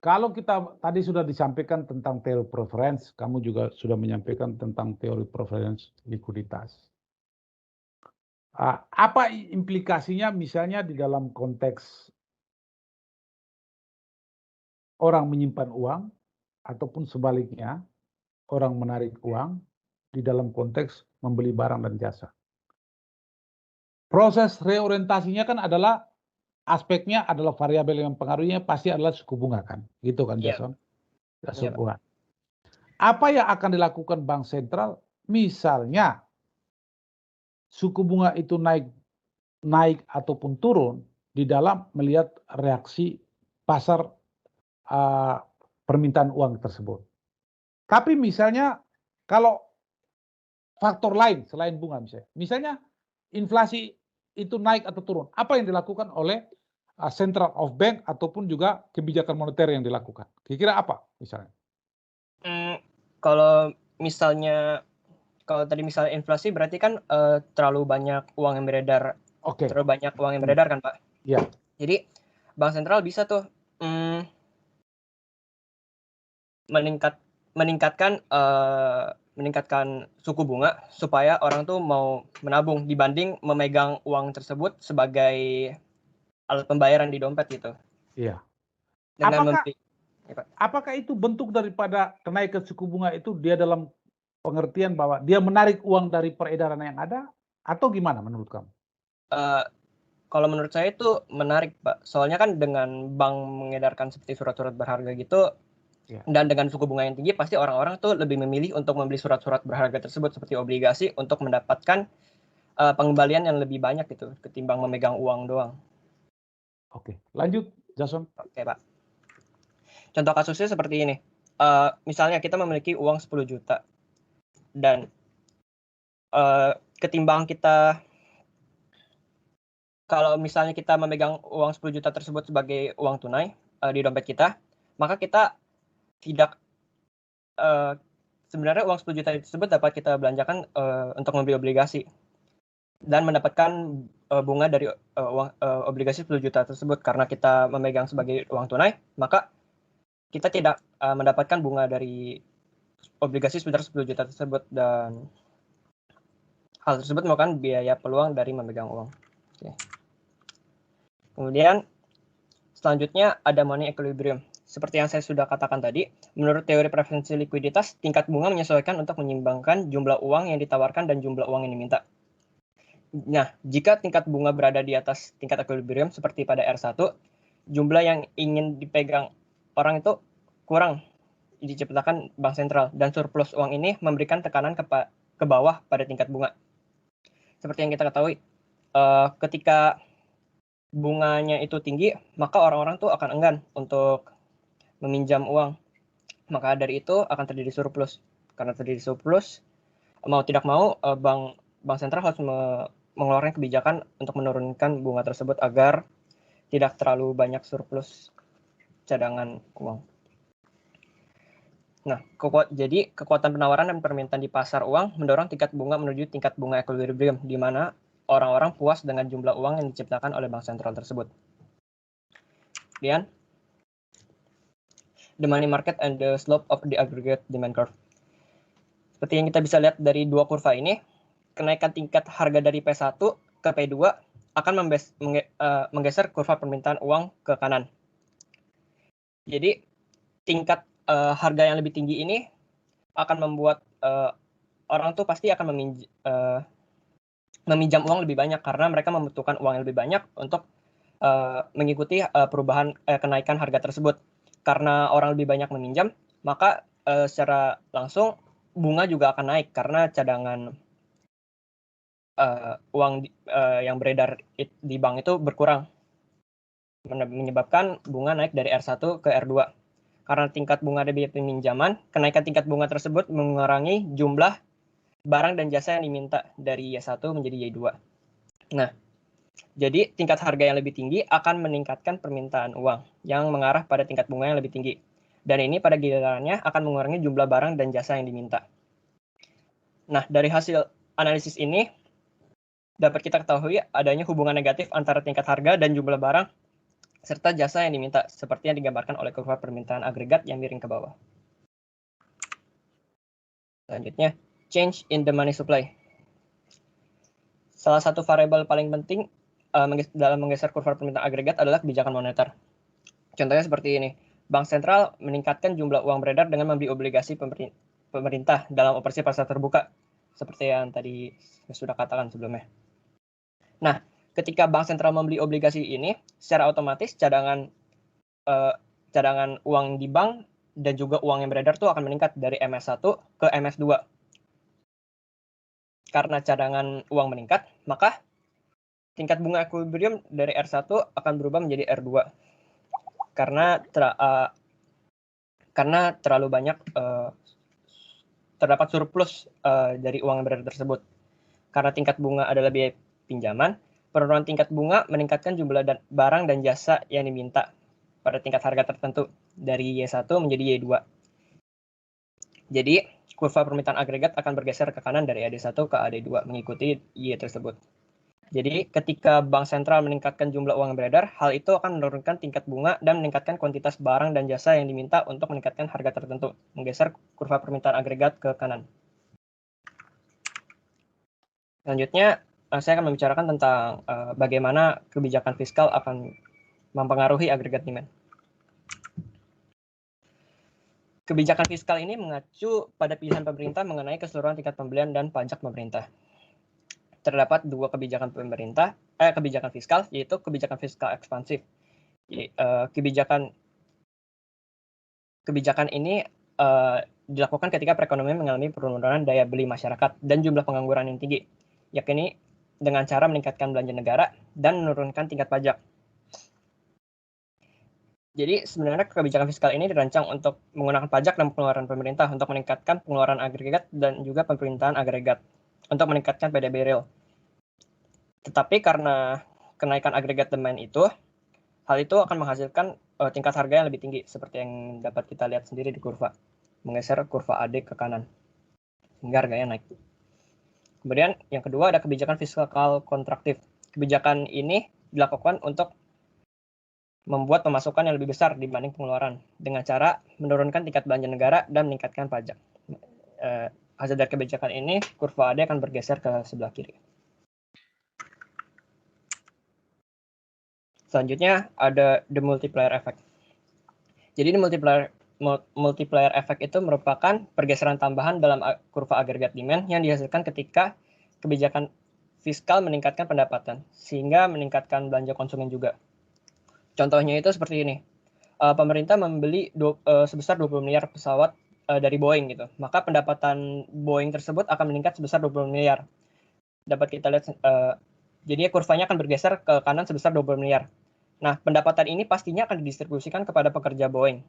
kalau kita tadi sudah disampaikan tentang teori preference, kamu juga sudah menyampaikan tentang teori preference likuiditas. Apa implikasinya misalnya di dalam konteks orang menyimpan uang ataupun sebaliknya orang menarik uang di dalam konteks membeli barang dan jasa. Proses reorientasinya kan adalah aspeknya adalah variabel yang mempengaruhinya pasti adalah suku bunga kan, gitu kan Jason? Ya, suku bunga. Apa yang akan dilakukan bank sentral? Misalnya suku bunga itu naik ataupun turun di dalam melihat reaksi pasar permintaan uang tersebut. Tapi misalnya kalau faktor lain selain bunga misalnya inflasi itu naik atau turun, apa yang dilakukan oleh central of bank ataupun juga kebijakan moneter yang dilakukan? Kira-kira apa misalnya? Kalau tadi misalnya inflasi berarti kan terlalu banyak uang yang beredar. Terlalu banyak uang yang beredar kan, Pak? Iya. Jadi bank sentral bisa tuh meningkatkan suku bunga supaya orang tuh mau menabung dibanding memegang uang tersebut sebagai alat pembayaran di dompet gitu. Iya. Dengan apakah itu bentuk daripada kenaikan suku bunga itu dia dalam pengertian bahwa dia menarik uang dari peredaran yang ada atau gimana menurut kamu? Kalau menurut saya itu menarik, Pak. Soalnya kan dengan bank mengedarkan seperti surat-surat berharga gitu, dan dengan suku bunga yang tinggi, pasti orang-orang tuh lebih memilih untuk membeli surat-surat berharga tersebut seperti obligasi untuk mendapatkan pengembalian yang lebih banyak gitu ketimbang memegang uang doang. Oke, lanjut Jason. Oke, Pak. Contoh kasusnya seperti ini. Misalnya kita memiliki uang 10 juta dan ketimbang kita, kalau misalnya kita memegang uang 10 juta tersebut sebagai uang tunai di dompet kita, maka kita tidak sebenarnya uang 10 juta tersebut dapat kita belanjakan untuk membeli obligasi dan mendapatkan bunga dari obligasi 10 juta tersebut. Karena kita memegang sebagai uang tunai, maka kita tidak mendapatkan bunga dari obligasi sebesar 10 juta tersebut, dan hal tersebut merupakan biaya peluang dari memegang uang. Oke. Kemudian selanjutnya ada money equilibrium. Seperti yang saya sudah katakan tadi, menurut teori preferensi likuiditas, tingkat bunga menyesuaikan untuk menyimbangkan jumlah uang yang ditawarkan dan jumlah uang yang diminta. Nah, jika tingkat bunga berada di atas tingkat equilibrium seperti pada R1, jumlah yang ingin dipegang orang itu kurang diciptakan bank sentral, dan surplus uang ini memberikan tekanan ke bawah pada tingkat bunga. Seperti yang kita ketahui, ketika bunganya itu tinggi, maka orang-orang tuh akan enggan untuk meminjam uang. Maka dari itu akan terjadi surplus. Karena terjadi surplus, mau tidak mau bank sentral harus mengeluarkan kebijakan untuk menurunkan bunga tersebut agar tidak terlalu banyak surplus cadangan uang. Nah, jadi kekuatan penawaran dan permintaan di pasar uang mendorong tingkat bunga menuju tingkat bunga equilibrium, di mana orang-orang puas dengan jumlah uang yang diciptakan oleh bank sentral tersebut. Kemudian, the money market and the slope of the aggregate demand curve. Seperti yang kita bisa lihat dari dua kurva ini, kenaikan tingkat harga dari P1 ke P2 akan menggeser kurva permintaan uang ke kanan. Jadi, tingkat harga yang lebih tinggi ini akan membuat orang tuh pasti akan meminjam uang lebih banyak karena mereka membutuhkan uang yang lebih banyak untuk mengikuti perubahan kenaikan harga tersebut. Karena orang lebih banyak meminjam, maka secara langsung bunga juga akan naik karena cadangan uang yang beredar di bank itu berkurang, menyebabkan bunga naik dari R1 ke R2. Karena tingkat bunga dari peminjaman, kenaikan tingkat bunga tersebut mengurangi jumlah barang dan jasa yang diminta dari Y1 menjadi Y2. Nah, jadi tingkat harga yang lebih tinggi akan meningkatkan permintaan uang yang mengarah pada tingkat bunga yang lebih tinggi. Dan ini pada gilirannya akan mengurangi jumlah barang dan jasa yang diminta. Nah, dari hasil analisis ini dapat kita ketahui adanya hubungan negatif antara tingkat harga dan jumlah barang serta jasa yang diminta, seperti yang digambarkan oleh kurva permintaan agregat yang miring ke bawah. Selanjutnya, change in the money supply. Salah satu variabel paling penting dalam menggeser kurva permintaan agregat adalah kebijakan moneter. Contohnya seperti ini. Bank sentral meningkatkan jumlah uang beredar dengan membeli obligasi pemerintah dalam operasi pasar terbuka, seperti yang tadi sudah katakan sebelumnya. Nah, ketika bank sentral membeli obligasi ini, secara otomatis cadangan uang di bank dan juga uang yang beredar itu akan meningkat dari MS1 ke MS2. Karena cadangan uang meningkat, maka tingkat bunga equilibrium dari R1 akan berubah menjadi R2. Karena terlalu banyak terdapat surplus dari uang yang beredar tersebut. Karena tingkat bunga adalah biaya pinjaman, penurunan tingkat bunga meningkatkan jumlah barang dan jasa yang diminta pada tingkat harga tertentu dari Y1 menjadi Y2. Jadi, kurva permintaan agregat akan bergeser ke kanan dari AD1 ke AD2 mengikuti Y tersebut. Jadi, ketika bank sentral meningkatkan jumlah uang yang beredar, hal itu akan menurunkan tingkat bunga dan meningkatkan kuantitas barang dan jasa yang diminta untuk meningkatkan harga tertentu, menggeser kurva permintaan agregat ke kanan. Selanjutnya, saya akan membicarakan tentang bagaimana kebijakan fiskal akan mempengaruhi agregat demand. Kebijakan fiskal ini mengacu pada pilihan pemerintah mengenai keseluruhan tingkat pembelian dan pajak pemerintah. Terdapat dua kebijakan kebijakan fiskal, yaitu kebijakan fiskal ekspansif. Kebijakan ini dilakukan ketika perekonomian mengalami penurunan daya beli masyarakat dan jumlah pengangguran yang tinggi, yakni dengan cara meningkatkan belanja negara dan menurunkan tingkat pajak. Jadi sebenarnya kebijakan fiskal ini dirancang untuk menggunakan pajak dan pengeluaran pemerintah untuk meningkatkan pengeluaran agregat dan juga pemerintahan agregat untuk meningkatkan PDB real. Tetapi karena kenaikan agregat demand itu, hal itu akan menghasilkan tingkat harga yang lebih tinggi seperti yang dapat kita lihat sendiri di kurva, menggeser kurva AD ke kanan sehingga harganya naik. Kemudian yang kedua ada kebijakan fiskal kontraktif. Kebijakan ini dilakukan untuk membuat pemasukan yang lebih besar dibanding pengeluaran dengan cara menurunkan tingkat belanja negara dan meningkatkan pajak. Hasil dari kebijakan ini, kurva AD akan bergeser ke sebelah kiri. Selanjutnya ada the multiplier effect. Jadi the multiplier effect itu merupakan pergeseran tambahan dalam kurva agregat demand yang dihasilkan ketika kebijakan fiskal meningkatkan pendapatan sehingga meningkatkan belanja konsumen juga. Contohnya itu seperti ini. Pemerintah membeli sebesar 20 miliar pesawat dari Boeing gitu. Maka pendapatan Boeing tersebut akan meningkat sebesar 20 miliar. Dapat kita lihat jadi kurvanya akan bergeser ke kanan sebesar 20 miliar. Nah, pendapatan ini pastinya akan didistribusikan kepada pekerja Boeing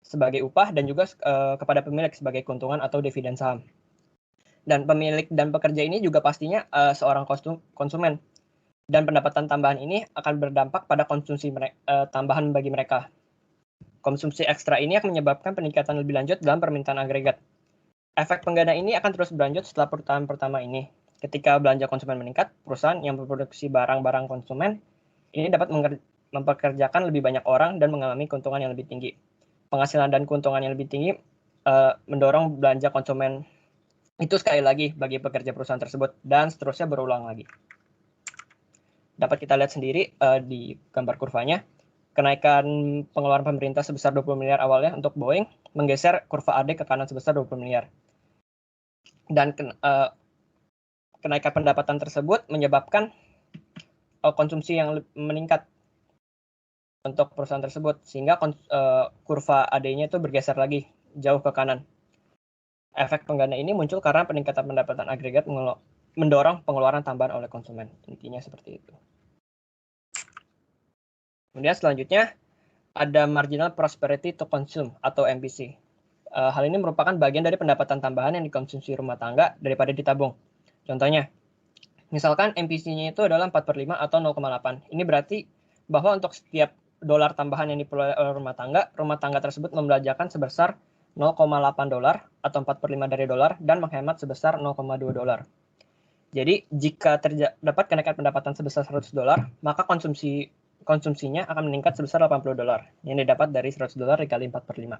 sebagai upah dan juga kepada pemilik sebagai keuntungan atau dividen saham. Dan pemilik dan pekerja ini juga pastinya seorang konsumen. Dan pendapatan tambahan ini akan berdampak pada konsumsi tambahan bagi mereka. Konsumsi ekstra ini akan menyebabkan peningkatan lebih lanjut dalam permintaan agregat. Efek pengganda ini akan terus berlanjut setelah tahun pertama ini. Ketika belanja konsumen meningkat, perusahaan yang memproduksi barang-barang konsumen ini dapat mempekerjakan lebih banyak orang dan mengalami keuntungan yang lebih tinggi. Penghasilan dan keuntungan yang lebih tinggi mendorong belanja konsumen itu sekali lagi bagi pekerja perusahaan tersebut dan seterusnya berulang lagi. Dapat kita lihat sendiri di gambar kurvanya kenaikan pengeluaran pemerintah sebesar 20 miliar awalnya untuk Boeing menggeser kurva AD ke kanan sebesar 20 miliar. Dan kenaikan pendapatan tersebut menyebabkan konsumsi yang meningkat untuk perusahaan tersebut, sehingga kurva AD-nya itu bergeser lagi jauh ke kanan. Efek pengganda ini muncul karena peningkatan pendapatan agregat mendorong pengeluaran tambahan oleh konsumen. Intinya seperti itu. Kemudian selanjutnya ada marginal prosperity to consume atau MPC. Hal ini merupakan bagian dari pendapatan tambahan yang dikonsumsi rumah tangga daripada ditabung. Contohnya, misalkan MPC-nya itu adalah 4/5 atau 0,8. Ini berarti bahwa untuk setiap dolar tambahan yang diperoleh oleh rumah tangga tersebut membelanjakan sebesar 0,8 dolar atau 4/5 dari dolar dan menghemat sebesar 0,2 dolar. Jadi jika terdapat kenaikan pendapatan sebesar 100 dolar, maka konsumsinya akan meningkat sebesar 80 dolar yang didapat dari 100 dolar dikali 4/5.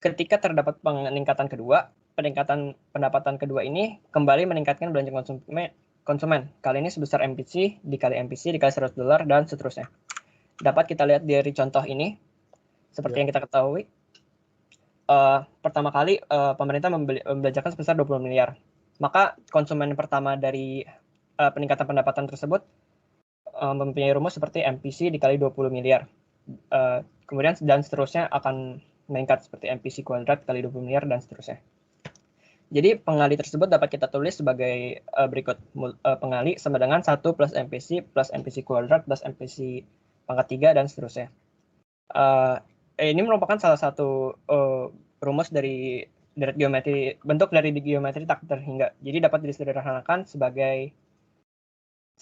Ketika terdapat peningkatan pendapatan kedua ini kembali meningkatkan belanja konsumen. Kali ini sebesar MPC dikali 100 dolar dan seterusnya. Dapat kita lihat dari contoh ini, seperti yang kita ketahui, pertama kali pemerintah membelanjakan sebesar 20 miliar. Maka konsumen pertama dari peningkatan pendapatan tersebut mempunyai rumus seperti MPC dikali 20 miliar. Kemudian dan seterusnya akan meningkat seperti MPC kuadrat kali 20 miliar dan seterusnya. Jadi pengali tersebut dapat kita tulis sebagai berikut. Pengali sama dengan 1 plus MPC kuadrat plus MPC pangkat 3 dan seterusnya. Ini merupakan salah satu rumus dari bentuk dari geometri tak terhingga. Jadi dapat disederhanakan sebagai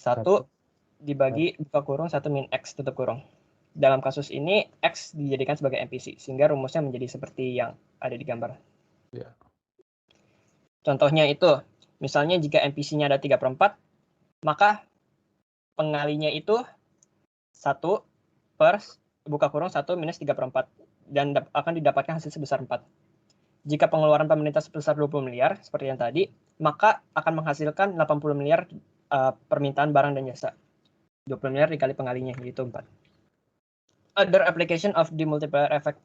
1 dibagi buka kurung 1 min X tutup kurung. Dalam kasus ini X dijadikan sebagai MPC sehingga rumusnya menjadi seperti yang ada di gambar. Ya. Contohnya itu, misalnya jika MPC-nya ada 3/4, maka pengalinya itu 1 per buka kurung 1 minus 3/4 dan akan didapatkan hasil sebesar 4. Jika pengeluaran pemerintah sebesar 20 miliar seperti yang tadi, maka akan menghasilkan 80 miliar permintaan barang dan jasa. 20 miliar dikali pengalinya, yaitu 4. Other application of the multiplier effect.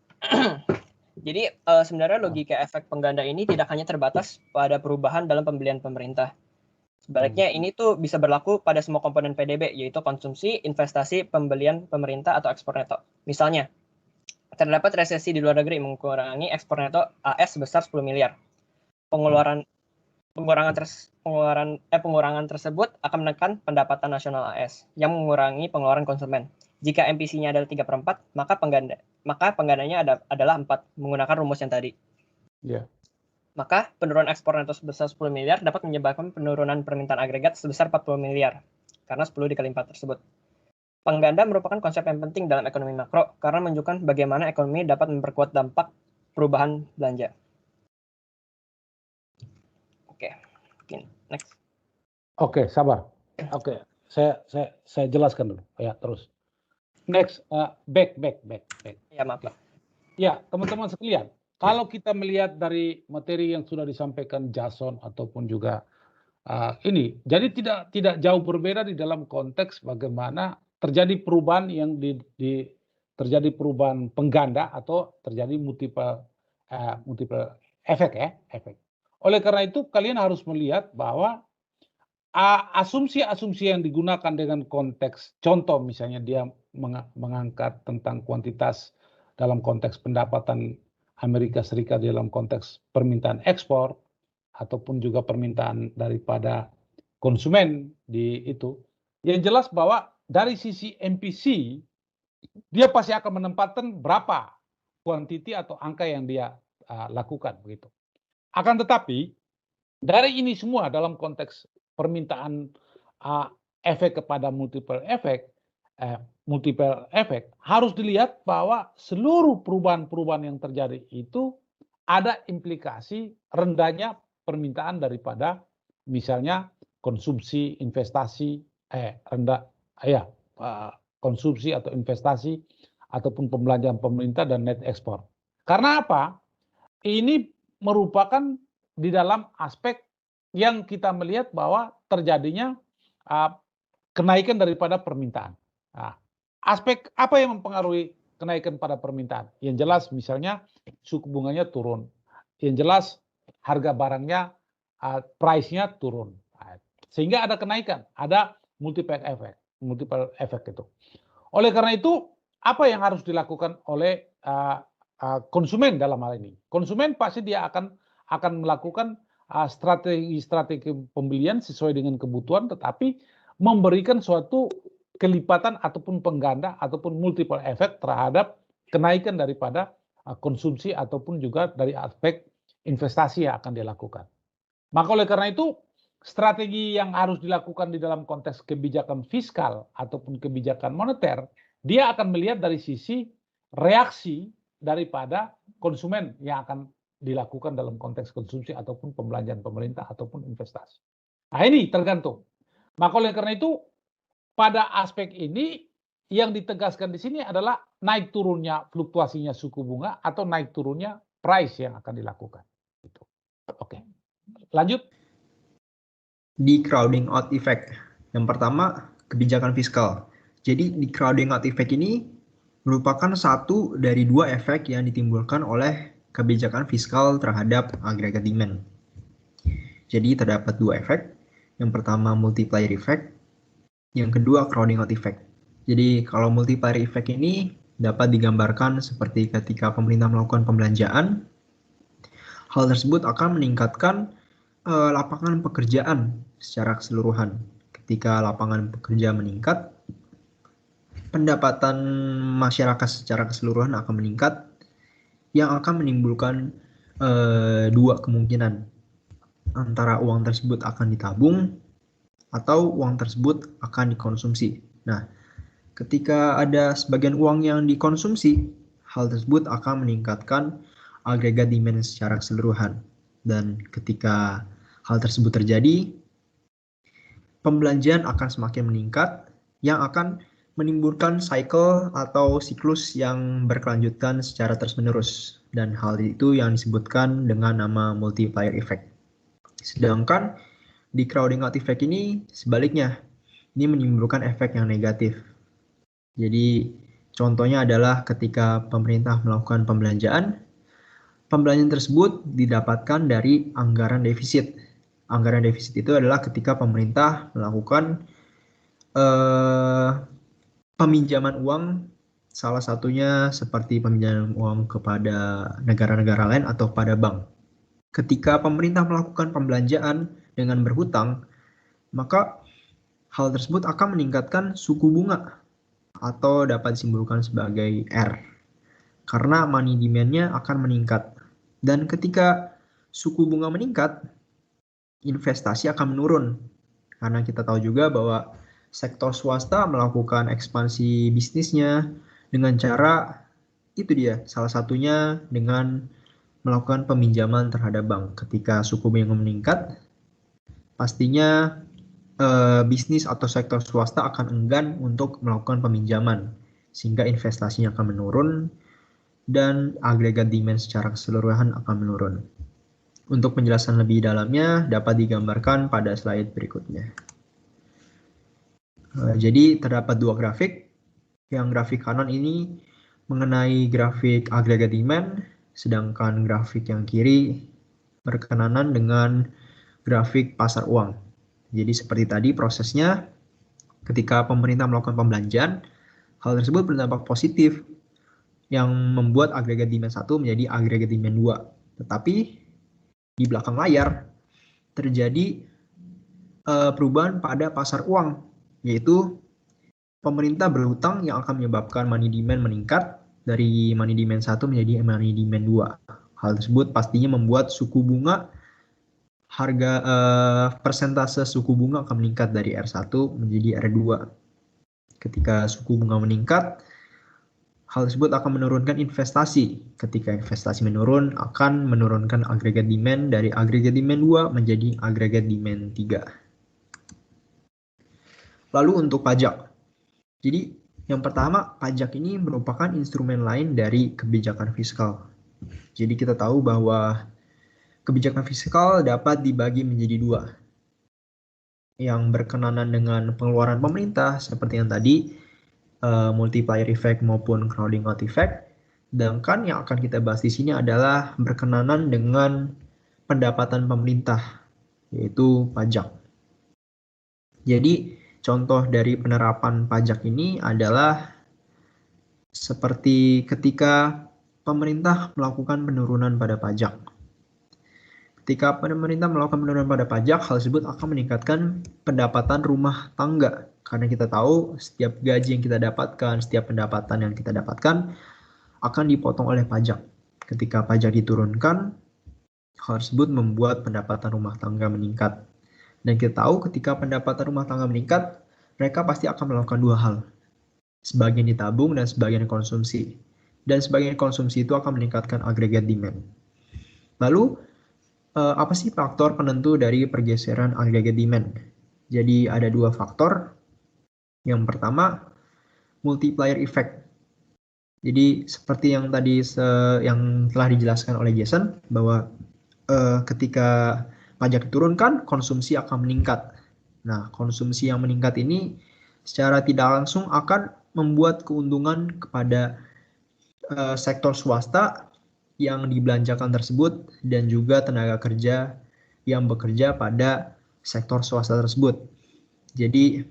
Jadi sebenarnya logika efek pengganda ini tidak hanya terbatas pada perubahan dalam pembelian pemerintah. Sebaliknya ini tuh bisa berlaku pada semua komponen PDB, yaitu konsumsi, investasi, pembelian pemerintah atau ekspor neto. Misalnya, terdapat resesi di luar negeri mengurangi ekspor neto AS sebesar 10 miliar. Pengurangan tersebut akan menekan pendapatan nasional AS yang mengurangi pengeluaran konsumen. Jika MPC-nya adalah 3/4, maka penggandanya adalah 4 menggunakan rumus yang tadi. Ya. Maka penurunan ekspor neto sebesar 10 miliar dapat menyebabkan penurunan permintaan agregat sebesar 40 miliar karena 10 dikali 4 tersebut. Pengganda merupakan konsep yang penting dalam ekonomi makro karena menunjukkan bagaimana ekonomi dapat memperkuat dampak perubahan belanja. Oke, next. Oke, sabar. Oke, saya jelaskan dulu. Ya, terus. Next, back. Ya, maaf, Pak. Ya, teman-teman sekalian, kalau kita melihat dari materi yang sudah disampaikan Jason ataupun juga ini, jadi tidak jauh berbeda di dalam konteks bagaimana terjadi perubahan yang terjadi perubahan pengganda atau terjadi multiple efek. Oleh karena itu kalian harus melihat bahwa asumsi-asumsi yang digunakan dengan konteks contoh misalnya dia mengangkat tentang kuantitas dalam konteks pendapatan Amerika Serikat dalam konteks permintaan ekspor ataupun juga permintaan daripada konsumen di itu. Yang jelas bahwa dari sisi MPC dia pasti akan menempatkan berapa kuantiti atau angka yang dia lakukan begitu. Akan tetapi dari ini semua dalam konteks permintaan efek kepada multiple efek harus dilihat bahwa seluruh perubahan-perubahan yang terjadi itu ada implikasi rendahnya permintaan daripada misalnya konsumsi investasi konsumsi atau investasi ataupun pembelanjaan pemerintah dan net ekspor. Karena apa? Ini merupakan di dalam aspek yang kita melihat bahwa terjadinya kenaikan daripada permintaan. Nah, aspek apa yang mempengaruhi kenaikan pada permintaan? Yang jelas misalnya suku bunganya turun. Yang jelas harga barangnya, price-nya turun. Sehingga ada kenaikan, ada multiplier effect itu. Oleh karena itu, apa yang harus dilakukan oleh konsumen dalam hal ini? Konsumen pasti dia akan melakukan strategi pembelian sesuai dengan kebutuhan, tetapi memberikan suatu kelipatan ataupun pengganda ataupun multiple effect terhadap kenaikan daripada konsumsi ataupun juga dari aspek investasi yang akan dilakukan. Maka oleh karena itu, strategi yang harus dilakukan di dalam konteks kebijakan fiskal ataupun kebijakan moneter, dia akan melihat dari sisi reaksi daripada konsumen yang akan dilakukan dalam konteks konsumsi ataupun pembelanjaan pemerintah ataupun investasi. Nah ini tergantung. Maka oleh karena itu, pada aspek ini yang ditegaskan di sini adalah naik turunnya fluktuasinya suku bunga atau naik turunnya price yang akan dilakukan. Oke, lanjut. Di crowding out effect. Yang pertama, kebijakan fiskal. Jadi di crowding out effect ini merupakan satu dari dua efek yang ditimbulkan oleh kebijakan fiskal terhadap agregat demand. Jadi terdapat dua efek. Yang pertama multiplier effect, yang kedua crowding out effect. Jadi kalau multiplier effect ini dapat digambarkan seperti ketika pemerintah melakukan pembelanjaan, hal tersebut akan meningkatkan lapangan pekerjaan secara keseluruhan. Ketika lapangan pekerja meningkat, pendapatan masyarakat secara keseluruhan akan meningkat, yang akan menimbulkan dua kemungkinan. Antara uang tersebut akan ditabung, atau uang tersebut akan dikonsumsi. Nah, ketika ada sebagian uang yang dikonsumsi, hal tersebut akan meningkatkan agregat demand secara keseluruhan. Dan ketika hal tersebut terjadi, pembelanjaan akan semakin meningkat, yang akan menimbulkan cycle atau siklus yang berkelanjutan secara terus-menerus. Dan hal itu yang disebutkan dengan nama multiplier effect. Sedangkan di crowding out effect ini sebaliknya, ini menimbulkan efek yang negatif. Jadi contohnya adalah ketika pemerintah melakukan pembelanjaan tersebut didapatkan dari anggaran defisit. Anggaran defisit itu adalah ketika pemerintah melakukan peminjaman uang, salah satunya seperti peminjaman uang kepada negara-negara lain atau pada bank. Ketika pemerintah melakukan pembelanjaan dengan berhutang, maka hal tersebut akan meningkatkan suku bunga atau dapat disimpulkan sebagai R. Karena money demand-nya akan meningkat. Dan ketika suku bunga meningkat, investasi akan menurun. Karena kita tahu juga bahwa sektor swasta melakukan ekspansi bisnisnya dengan cara itu dia, salah satunya dengan melakukan peminjaman terhadap bank. Ketika suku bunga meningkat, pastinya bisnis atau sektor swasta akan enggan untuk melakukan peminjaman, sehingga investasinya akan menurun dan agregat demand secara keseluruhan akan menurun. Untuk penjelasan lebih dalamnya dapat digambarkan pada slide berikutnya. Jadi terdapat dua grafik. Yang grafik kanan ini mengenai grafik agregat demand, sedangkan grafik yang kiri berkenaan dengan grafik pasar uang. Jadi seperti tadi prosesnya, ketika pemerintah melakukan pembelanjaan, hal tersebut berdampak positif yang membuat agregat demand 1 menjadi agregat demand 2. Tetapi di belakang layar terjadi perubahan pada pasar uang, yaitu pemerintah berhutang yang akan menyebabkan money demand meningkat dari money demand 1 menjadi money demand 2. Hal tersebut pastinya membuat suku bunga harga persentase suku bunga akan meningkat dari R1 menjadi R2. Ketika suku bunga meningkat, hal tersebut akan menurunkan investasi. Ketika investasi menurun, akan menurunkan agregat demand dari agregat demand 2 menjadi agregat demand 3. Lalu untuk pajak. Jadi yang pertama, pajak ini merupakan instrumen lain dari kebijakan fiskal. Jadi kita tahu bahwa kebijakan fiskal dapat dibagi menjadi dua. Yang berkenaan dengan pengeluaran pemerintah seperti yang tadi, multiplier effect maupun crowding out effect. Sedangkan yang akan kita bahas di sini adalah berkenanan dengan pendapatan pemerintah, yaitu pajak. Jadi contoh dari penerapan pajak ini adalah seperti ketika pemerintah melakukan penurunan pada pajak. Ketika pemerintah melakukan penurunan pada pajak, hal tersebut akan meningkatkan pendapatan rumah tangga. Karena kita tahu setiap gaji yang kita dapatkan, setiap pendapatan yang kita dapatkan akan dipotong oleh pajak. Ketika pajak diturunkan, hal tersebut membuat pendapatan rumah tangga meningkat. Dan kita tahu ketika pendapatan rumah tangga meningkat, mereka pasti akan melakukan dua hal. Sebagian ditabung dan sebagian konsumsi. Dan sebagian konsumsi itu akan meningkatkan aggregate demand. Lalu, apa sih faktor penentu dari pergeseran aggregate demand? Jadi ada dua faktor. Yang pertama, multiplier effect. Jadi seperti yang tadi yang telah dijelaskan oleh Jason, bahwa ketika pajak diturunkan, konsumsi akan meningkat. Nah, konsumsi yang meningkat ini secara tidak langsung akan membuat keuntungan kepada sektor swasta yang dibelanjakan tersebut dan juga tenaga kerja yang bekerja pada sektor swasta tersebut. Jadi,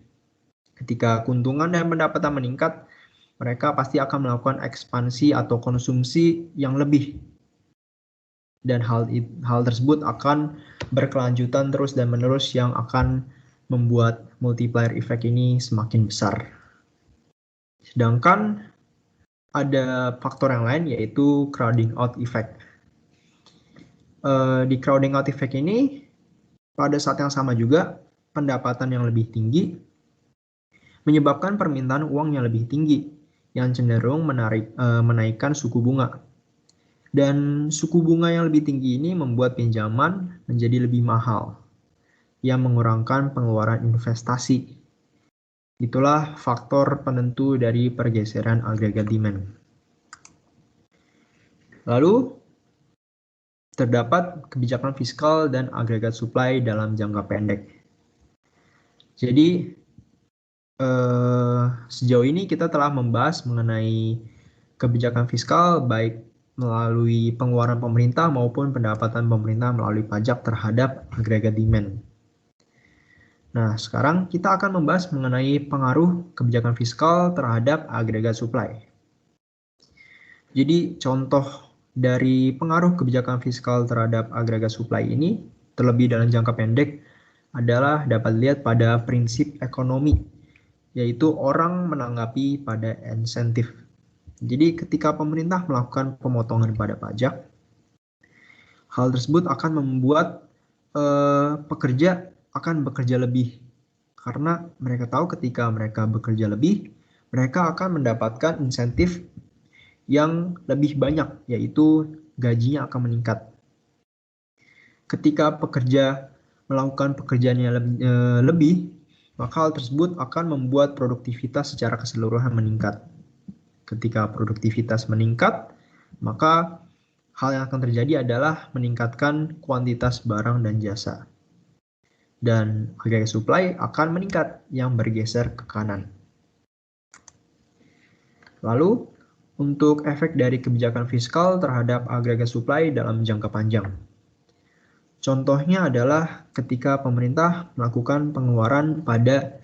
ketika keuntungan dan pendapatan meningkat, mereka pasti akan melakukan ekspansi atau konsumsi yang lebih. Dan hal tersebut akan berkelanjutan terus dan menerus yang akan membuat multiplier effect ini semakin besar. Sedangkan ada faktor yang lain yaitu crowding out effect. Di crowding out effect ini pada saat yang sama juga pendapatan yang lebih tinggi menyebabkan permintaan uang yang lebih tinggi yang cenderung menaikkan suku bunga. Dan suku bunga yang lebih tinggi ini membuat pinjaman menjadi lebih mahal, yang mengurangkan pengeluaran investasi. Itulah faktor penentu dari pergeseran aggregate demand. Lalu, terdapat kebijakan fiskal dan aggregate supply dalam jangka pendek. Jadi, sejauh ini kita telah membahas mengenai kebijakan fiskal baik melalui pengeluaran pemerintah maupun pendapatan pemerintah melalui pajak terhadap aggregate demand. Nah, sekarang kita akan membahas mengenai pengaruh kebijakan fiskal terhadap aggregate supply. Jadi, contoh dari pengaruh kebijakan fiskal terhadap aggregate supply ini, terlebih dalam jangka pendek, adalah dapat dilihat pada prinsip ekonomi, yaitu orang menanggapi pada insentif. Jadi ketika pemerintah melakukan pemotongan pada pajak, hal tersebut akan membuat pekerja akan bekerja lebih. Karena mereka tahu ketika mereka bekerja lebih, mereka akan mendapatkan insentif yang lebih banyak, yaitu gajinya akan meningkat. Ketika pekerja melakukan pekerjaan yang lebih, maka hal tersebut akan membuat produktivitas secara keseluruhan meningkat. Ketika produktivitas meningkat, maka hal yang akan terjadi adalah meningkatkan kuantitas barang dan jasa. Dan aggregate supply akan meningkat yang bergeser ke kanan. Lalu, untuk efek dari kebijakan fiskal terhadap aggregate supply dalam jangka panjang. Contohnya adalah ketika pemerintah melakukan pengeluaran pada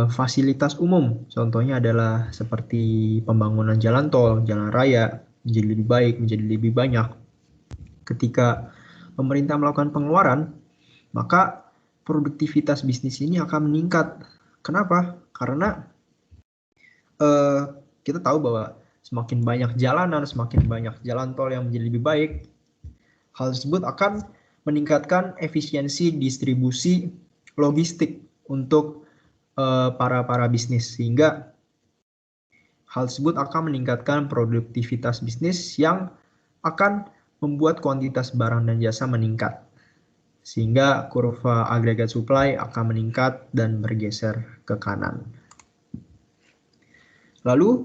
fasilitas umum, contohnya adalah seperti pembangunan jalan tol, jalan raya, menjadi lebih baik, menjadi lebih banyak. Ketika pemerintah melakukan pengeluaran, maka produktivitas bisnis ini akan meningkat. Kenapa? Karena kita tahu bahwa semakin banyak jalanan, semakin banyak jalan tol yang menjadi lebih baik, hal tersebut akan meningkatkan efisiensi distribusi logistik untuk para bisnis, sehingga hal tersebut akan meningkatkan produktivitas bisnis yang akan membuat kuantitas barang dan jasa meningkat, sehingga kurva aggregate supply akan meningkat dan bergeser ke kanan. Lalu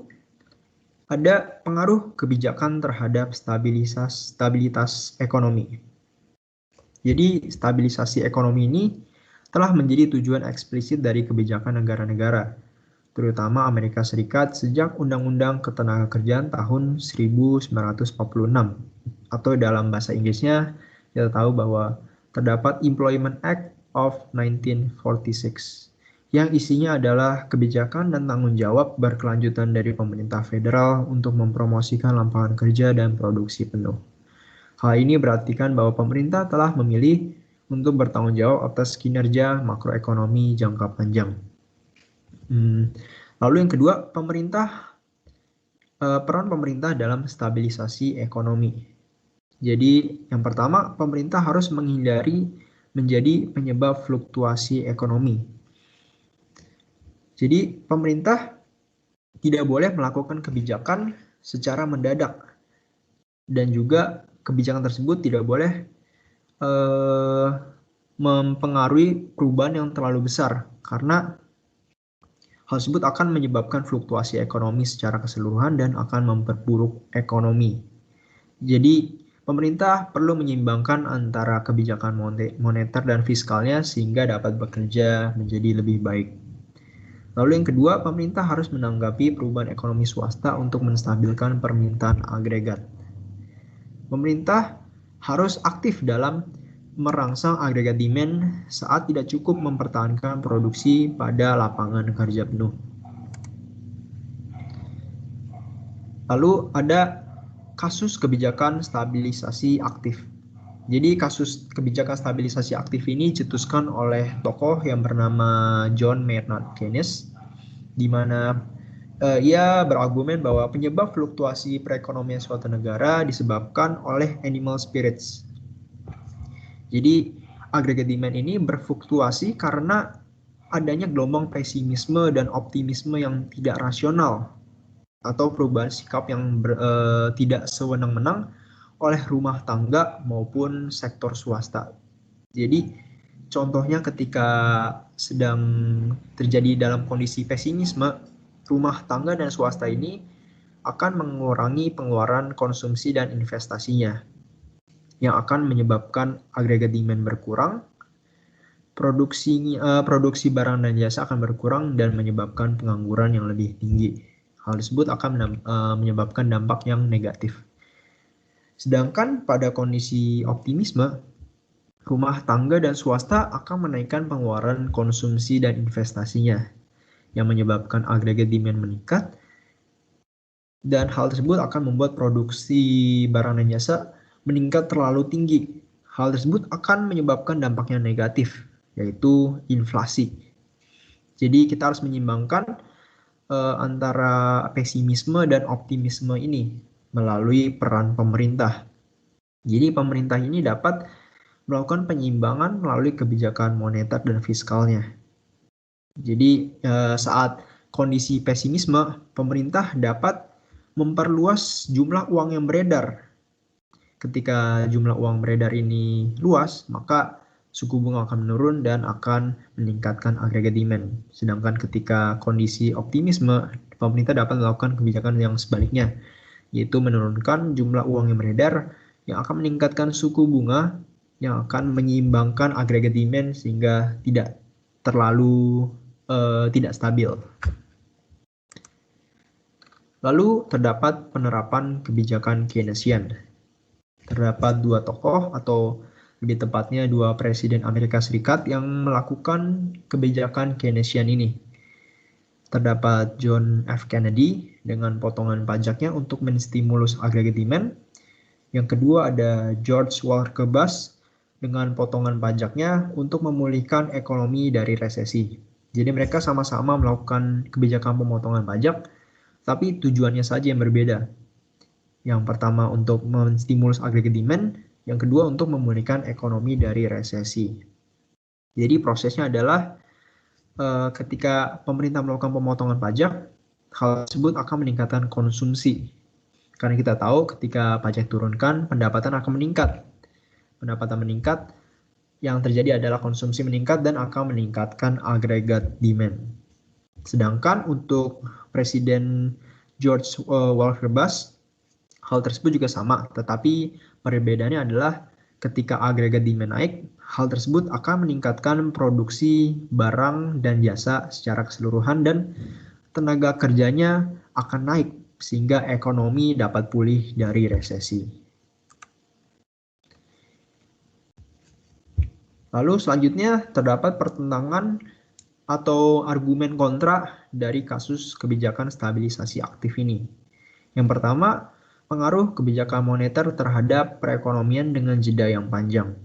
ada pengaruh kebijakan terhadap stabilitas ekonomi. Jadi stabilisasi ekonomi ini telah menjadi tujuan eksplisit dari kebijakan negara-negara. terutama Amerika Serikat sejak Undang-Undang Ketenagakerjaan tahun 1946. Atau dalam bahasa Inggrisnya, kita tahu bahwa terdapat Employment Act of 1946 yang isinya adalah kebijakan dan tanggung jawab berkelanjutan dari pemerintah federal untuk mempromosikan lapangan kerja dan produksi penuh. Hal ini berartikan bahwa pemerintah telah memilih untuk bertanggung jawab atas kinerja makroekonomi jangka panjang. Lalu yang kedua, peran pemerintah dalam stabilisasi ekonomi. Jadi yang pertama, pemerintah harus menghindari menjadi penyebab fluktuasi ekonomi. Jadi pemerintah tidak boleh melakukan kebijakan secara mendadak, dan juga kebijakan tersebut tidak boleh mempengaruhi perubahan yang terlalu besar, karena hal tersebut akan menyebabkan fluktuasi ekonomi secara keseluruhan dan akan memperburuk ekonomi. Jadi pemerintah perlu menyeimbangkan antara kebijakan moneter dan fiskalnya sehingga dapat bekerja menjadi lebih baik. Lalu yang kedua, pemerintah harus menanggapi perubahan ekonomi swasta untuk menstabilkan permintaan agregat. Pemerintah harus aktif dalam merangsang agregat demand saat tidak cukup mempertahankan produksi pada lapangan kerja penuh. Lalu ada kasus kebijakan stabilisasi aktif. Jadi kasus kebijakan stabilisasi aktif ini dicetuskan oleh tokoh yang bernama John Maynard Keynes, di mana ia berargumen bahwa penyebab fluktuasi perekonomian suatu negara disebabkan oleh animal spirits. Jadi agregat demand ini berfluktuasi karena adanya gelombang pesimisme dan optimisme yang tidak rasional atau perubahan sikap yang tidak sewenang-wenang oleh rumah tangga maupun sektor swasta. Jadi contohnya ketika sedang terjadi dalam kondisi pesimisme, rumah tangga dan swasta ini akan mengurangi pengeluaran konsumsi dan investasinya, yang akan menyebabkan agregat demand berkurang, produksi barang dan jasa akan berkurang dan menyebabkan pengangguran yang lebih tinggi. Hal tersebut akan menyebabkan dampak yang negatif. Sedangkan pada kondisi optimisme, rumah tangga dan swasta akan menaikkan pengeluaran konsumsi dan investasinya, yang menyebabkan agregat demand meningkat, dan hal tersebut akan membuat produksi barang dan jasa meningkat terlalu tinggi. Hal tersebut akan menyebabkan dampak yang negatif, yaitu inflasi. Jadi kita harus menyeimbangkan antara pesimisme dan optimisme ini melalui peran pemerintah. Jadi pemerintah ini dapat melakukan penyeimbangan melalui kebijakan moneter dan fiskalnya. Jadi saat kondisi pesimisme, pemerintah dapat memperluas jumlah uang yang beredar. Ketika jumlah uang beredar ini luas, maka suku bunga akan menurun dan akan meningkatkan agregat demand. Sedangkan ketika kondisi optimisme, pemerintah dapat melakukan kebijakan yang sebaliknya, yaitu menurunkan jumlah uang yang beredar yang akan meningkatkan suku bunga yang akan menyeimbangkan agregat demand sehingga tidak terlalu tidak stabil. Lalu terdapat penerapan kebijakan Keynesian. Terdapat dua tokoh atau lebih tepatnya dua presiden Amerika Serikat yang melakukan kebijakan Keynesian ini. Terdapat John F. Kennedy dengan potongan pajaknya untuk menstimulus agregat demand. Yang kedua ada George Walker Bush dengan potongan pajaknya untuk memulihkan ekonomi dari resesi. Jadi mereka sama-sama melakukan kebijakan pemotongan pajak, tapi tujuannya saja yang berbeda. Yang pertama untuk menstimulus agregat demand, yang kedua untuk memulihkan ekonomi dari resesi. Jadi prosesnya adalah ketika pemerintah melakukan pemotongan pajak, hal tersebut akan meningkatkan konsumsi. Karena kita tahu ketika pajak turunkan, pendapatan akan meningkat. Pendapatan meningkat, yang terjadi adalah konsumsi meningkat dan akan meningkatkan agregat demand. Sedangkan untuk Presiden George Walker Bush, hal tersebut juga sama, tetapi perbedaannya adalah ketika agregat demand naik, hal tersebut akan meningkatkan produksi barang dan jasa secara keseluruhan dan tenaga kerjanya akan naik sehingga ekonomi dapat pulih dari resesi. Lalu selanjutnya terdapat pertentangan atau argumen kontra dari kasus kebijakan stabilisasi aktif ini. Yang pertama, pengaruh kebijakan moneter terhadap perekonomian dengan jeda yang panjang.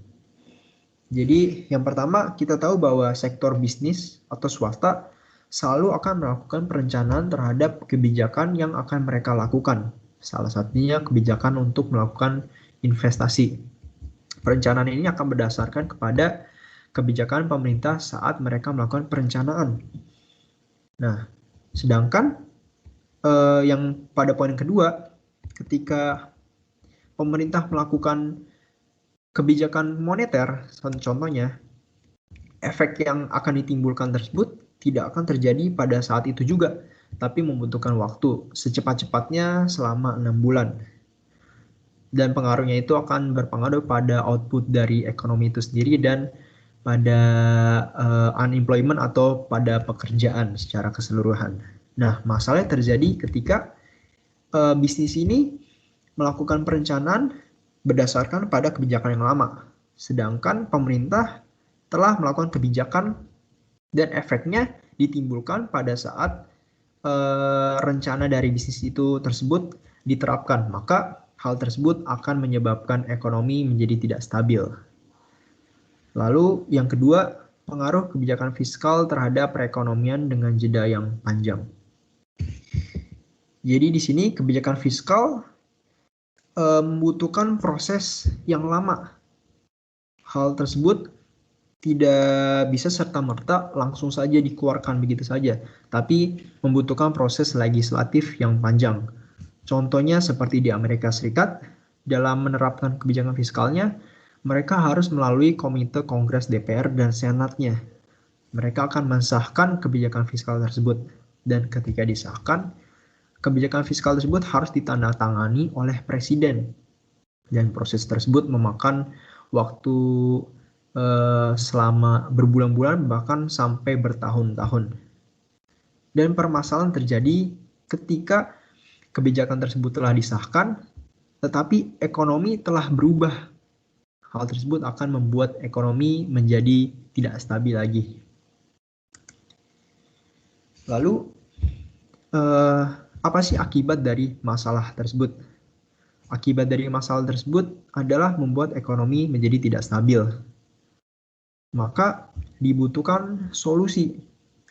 Jadi yang pertama kita tahu bahwa sektor bisnis atau swasta selalu akan melakukan perencanaan terhadap kebijakan yang akan mereka lakukan. Salah satunya kebijakan untuk melakukan investasi. Perencanaan ini akan berdasarkan kepada kebijakan pemerintah saat mereka melakukan perencanaan. Nah, sedangkan yang pada poin kedua, ketika pemerintah melakukan kebijakan moneter, contohnya, efek yang akan ditimbulkan tersebut tidak akan terjadi pada saat itu juga, tapi membutuhkan waktu secepat-cepatnya selama 6 bulan. Dan pengaruhnya itu akan berpengaruh pada output dari ekonomi itu sendiri dan pada unemployment atau pada pekerjaan secara keseluruhan. Nah, masalahnya terjadi ketika bisnis ini melakukan perencanaan berdasarkan pada kebijakan yang lama. Sedangkan pemerintah telah melakukan kebijakan dan efeknya ditimbulkan pada saat rencana dari bisnis itu tersebut diterapkan. Maka hal tersebut akan menyebabkan ekonomi menjadi tidak stabil. Lalu yang kedua, pengaruh kebijakan fiskal terhadap perekonomian dengan jeda yang panjang. Jadi di sini kebijakan fiskal membutuhkan proses yang lama. Hal tersebut tidak bisa serta-merta langsung saja dikeluarkan begitu saja, tapi membutuhkan proses legislatif yang panjang. Contohnya seperti di Amerika Serikat, dalam menerapkan kebijakan fiskalnya, mereka harus melalui Komite Kongres DPR dan Senatnya. Mereka akan mensahkan kebijakan fiskal tersebut, dan ketika disahkan, kebijakan fiskal tersebut harus ditandatangani oleh Presiden. Dan proses tersebut memakan waktu selama berbulan-bulan, bahkan sampai bertahun-tahun. Dan permasalahan terjadi ketika kebijakan tersebut telah disahkan, tetapi ekonomi telah berubah. Hal tersebut akan membuat ekonomi menjadi tidak stabil lagi. Lalu, apa sih akibat dari masalah tersebut? Akibat dari masalah tersebut adalah membuat ekonomi menjadi tidak stabil. Maka dibutuhkan solusi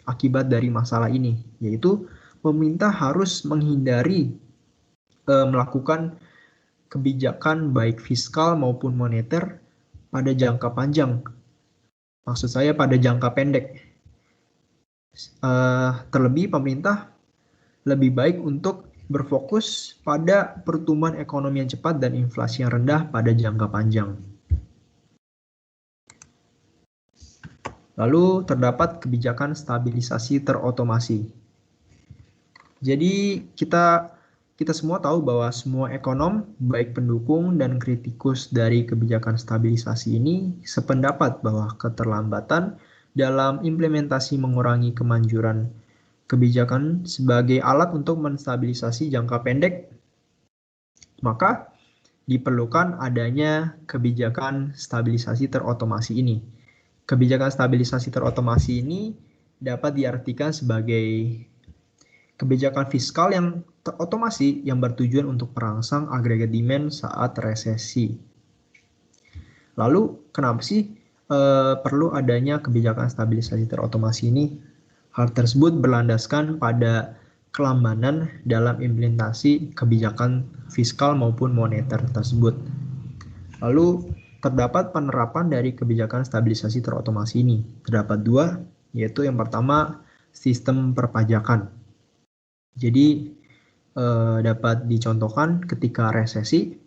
akibat dari masalah ini, yaitu pemerintah harus menghindari melakukan kebijakan baik fiskal maupun moneter pada jangka panjang. Maksud saya pada jangka pendek. Terlebih pemerintah lebih baik untuk berfokus pada pertumbuhan ekonomi yang cepat dan inflasi yang rendah pada jangka panjang. Lalu terdapat kebijakan stabilisasi terotomasi. Jadi kita semua tahu bahwa semua ekonom, baik pendukung dan kritikus dari kebijakan stabilisasi ini sependapat bahwa keterlambatan dalam implementasi mengurangi kemanjuran kebijakan sebagai alat untuk menstabilisasi jangka pendek, maka diperlukan adanya kebijakan stabilisasi terotomasi ini. Kebijakan stabilisasi terotomasi ini dapat diartikan sebagai kebijakan fiskal yang terotomasi yang bertujuan untuk merangsang agregat demand saat resesi. Lalu kenapa sih perlu adanya kebijakan stabilisasi terotomasi ini? Hal tersebut berlandaskan pada kelambanan dalam implementasi kebijakan fiskal maupun moneter tersebut. Lalu terdapat penerapan dari kebijakan stabilisasi terotomasi ini. Terdapat dua, yaitu yang pertama sistem perpajakan. Jadi dapat dicontohkan ketika resesi,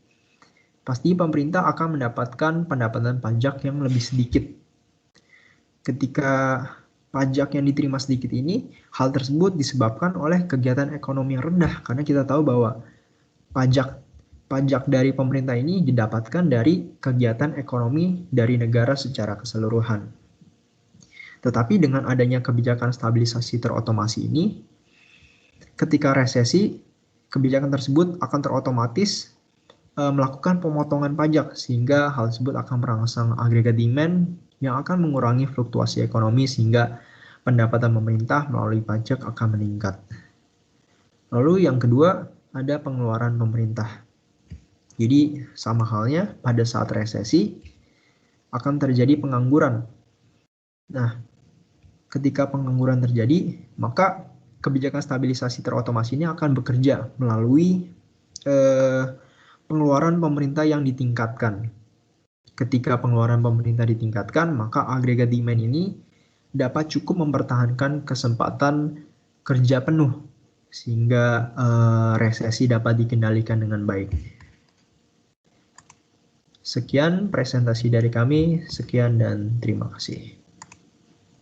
pasti pemerintah akan mendapatkan pendapatan pajak yang lebih sedikit. Ketika pajak yang diterima sedikit ini, hal tersebut disebabkan oleh kegiatan ekonomi yang rendah, karena kita tahu bahwa pajak dari pemerintah ini didapatkan dari kegiatan ekonomi dari negara secara keseluruhan. Tetapi dengan adanya kebijakan stabilisasi terotomasi ini, ketika resesi, kebijakan tersebut akan terotomatis melakukan pemotongan pajak, sehingga hal tersebut akan merangsang agregat demand yang akan mengurangi fluktuasi ekonomi, sehingga pendapatan pemerintah melalui pajak akan meningkat. Lalu yang kedua, ada pengeluaran pemerintah. Jadi sama halnya pada saat resesi akan terjadi pengangguran. Nah, ketika pengangguran terjadi, maka kebijakan stabilisasi terotomasi ini akan bekerja melalui pengeluaran pemerintah yang ditingkatkan. Ketika pengeluaran pemerintah ditingkatkan, maka agregat demand ini dapat cukup mempertahankan kesempatan kerja penuh, sehingga resesi dapat dikendalikan dengan baik. Sekian presentasi dari kami, sekian dan terima kasih.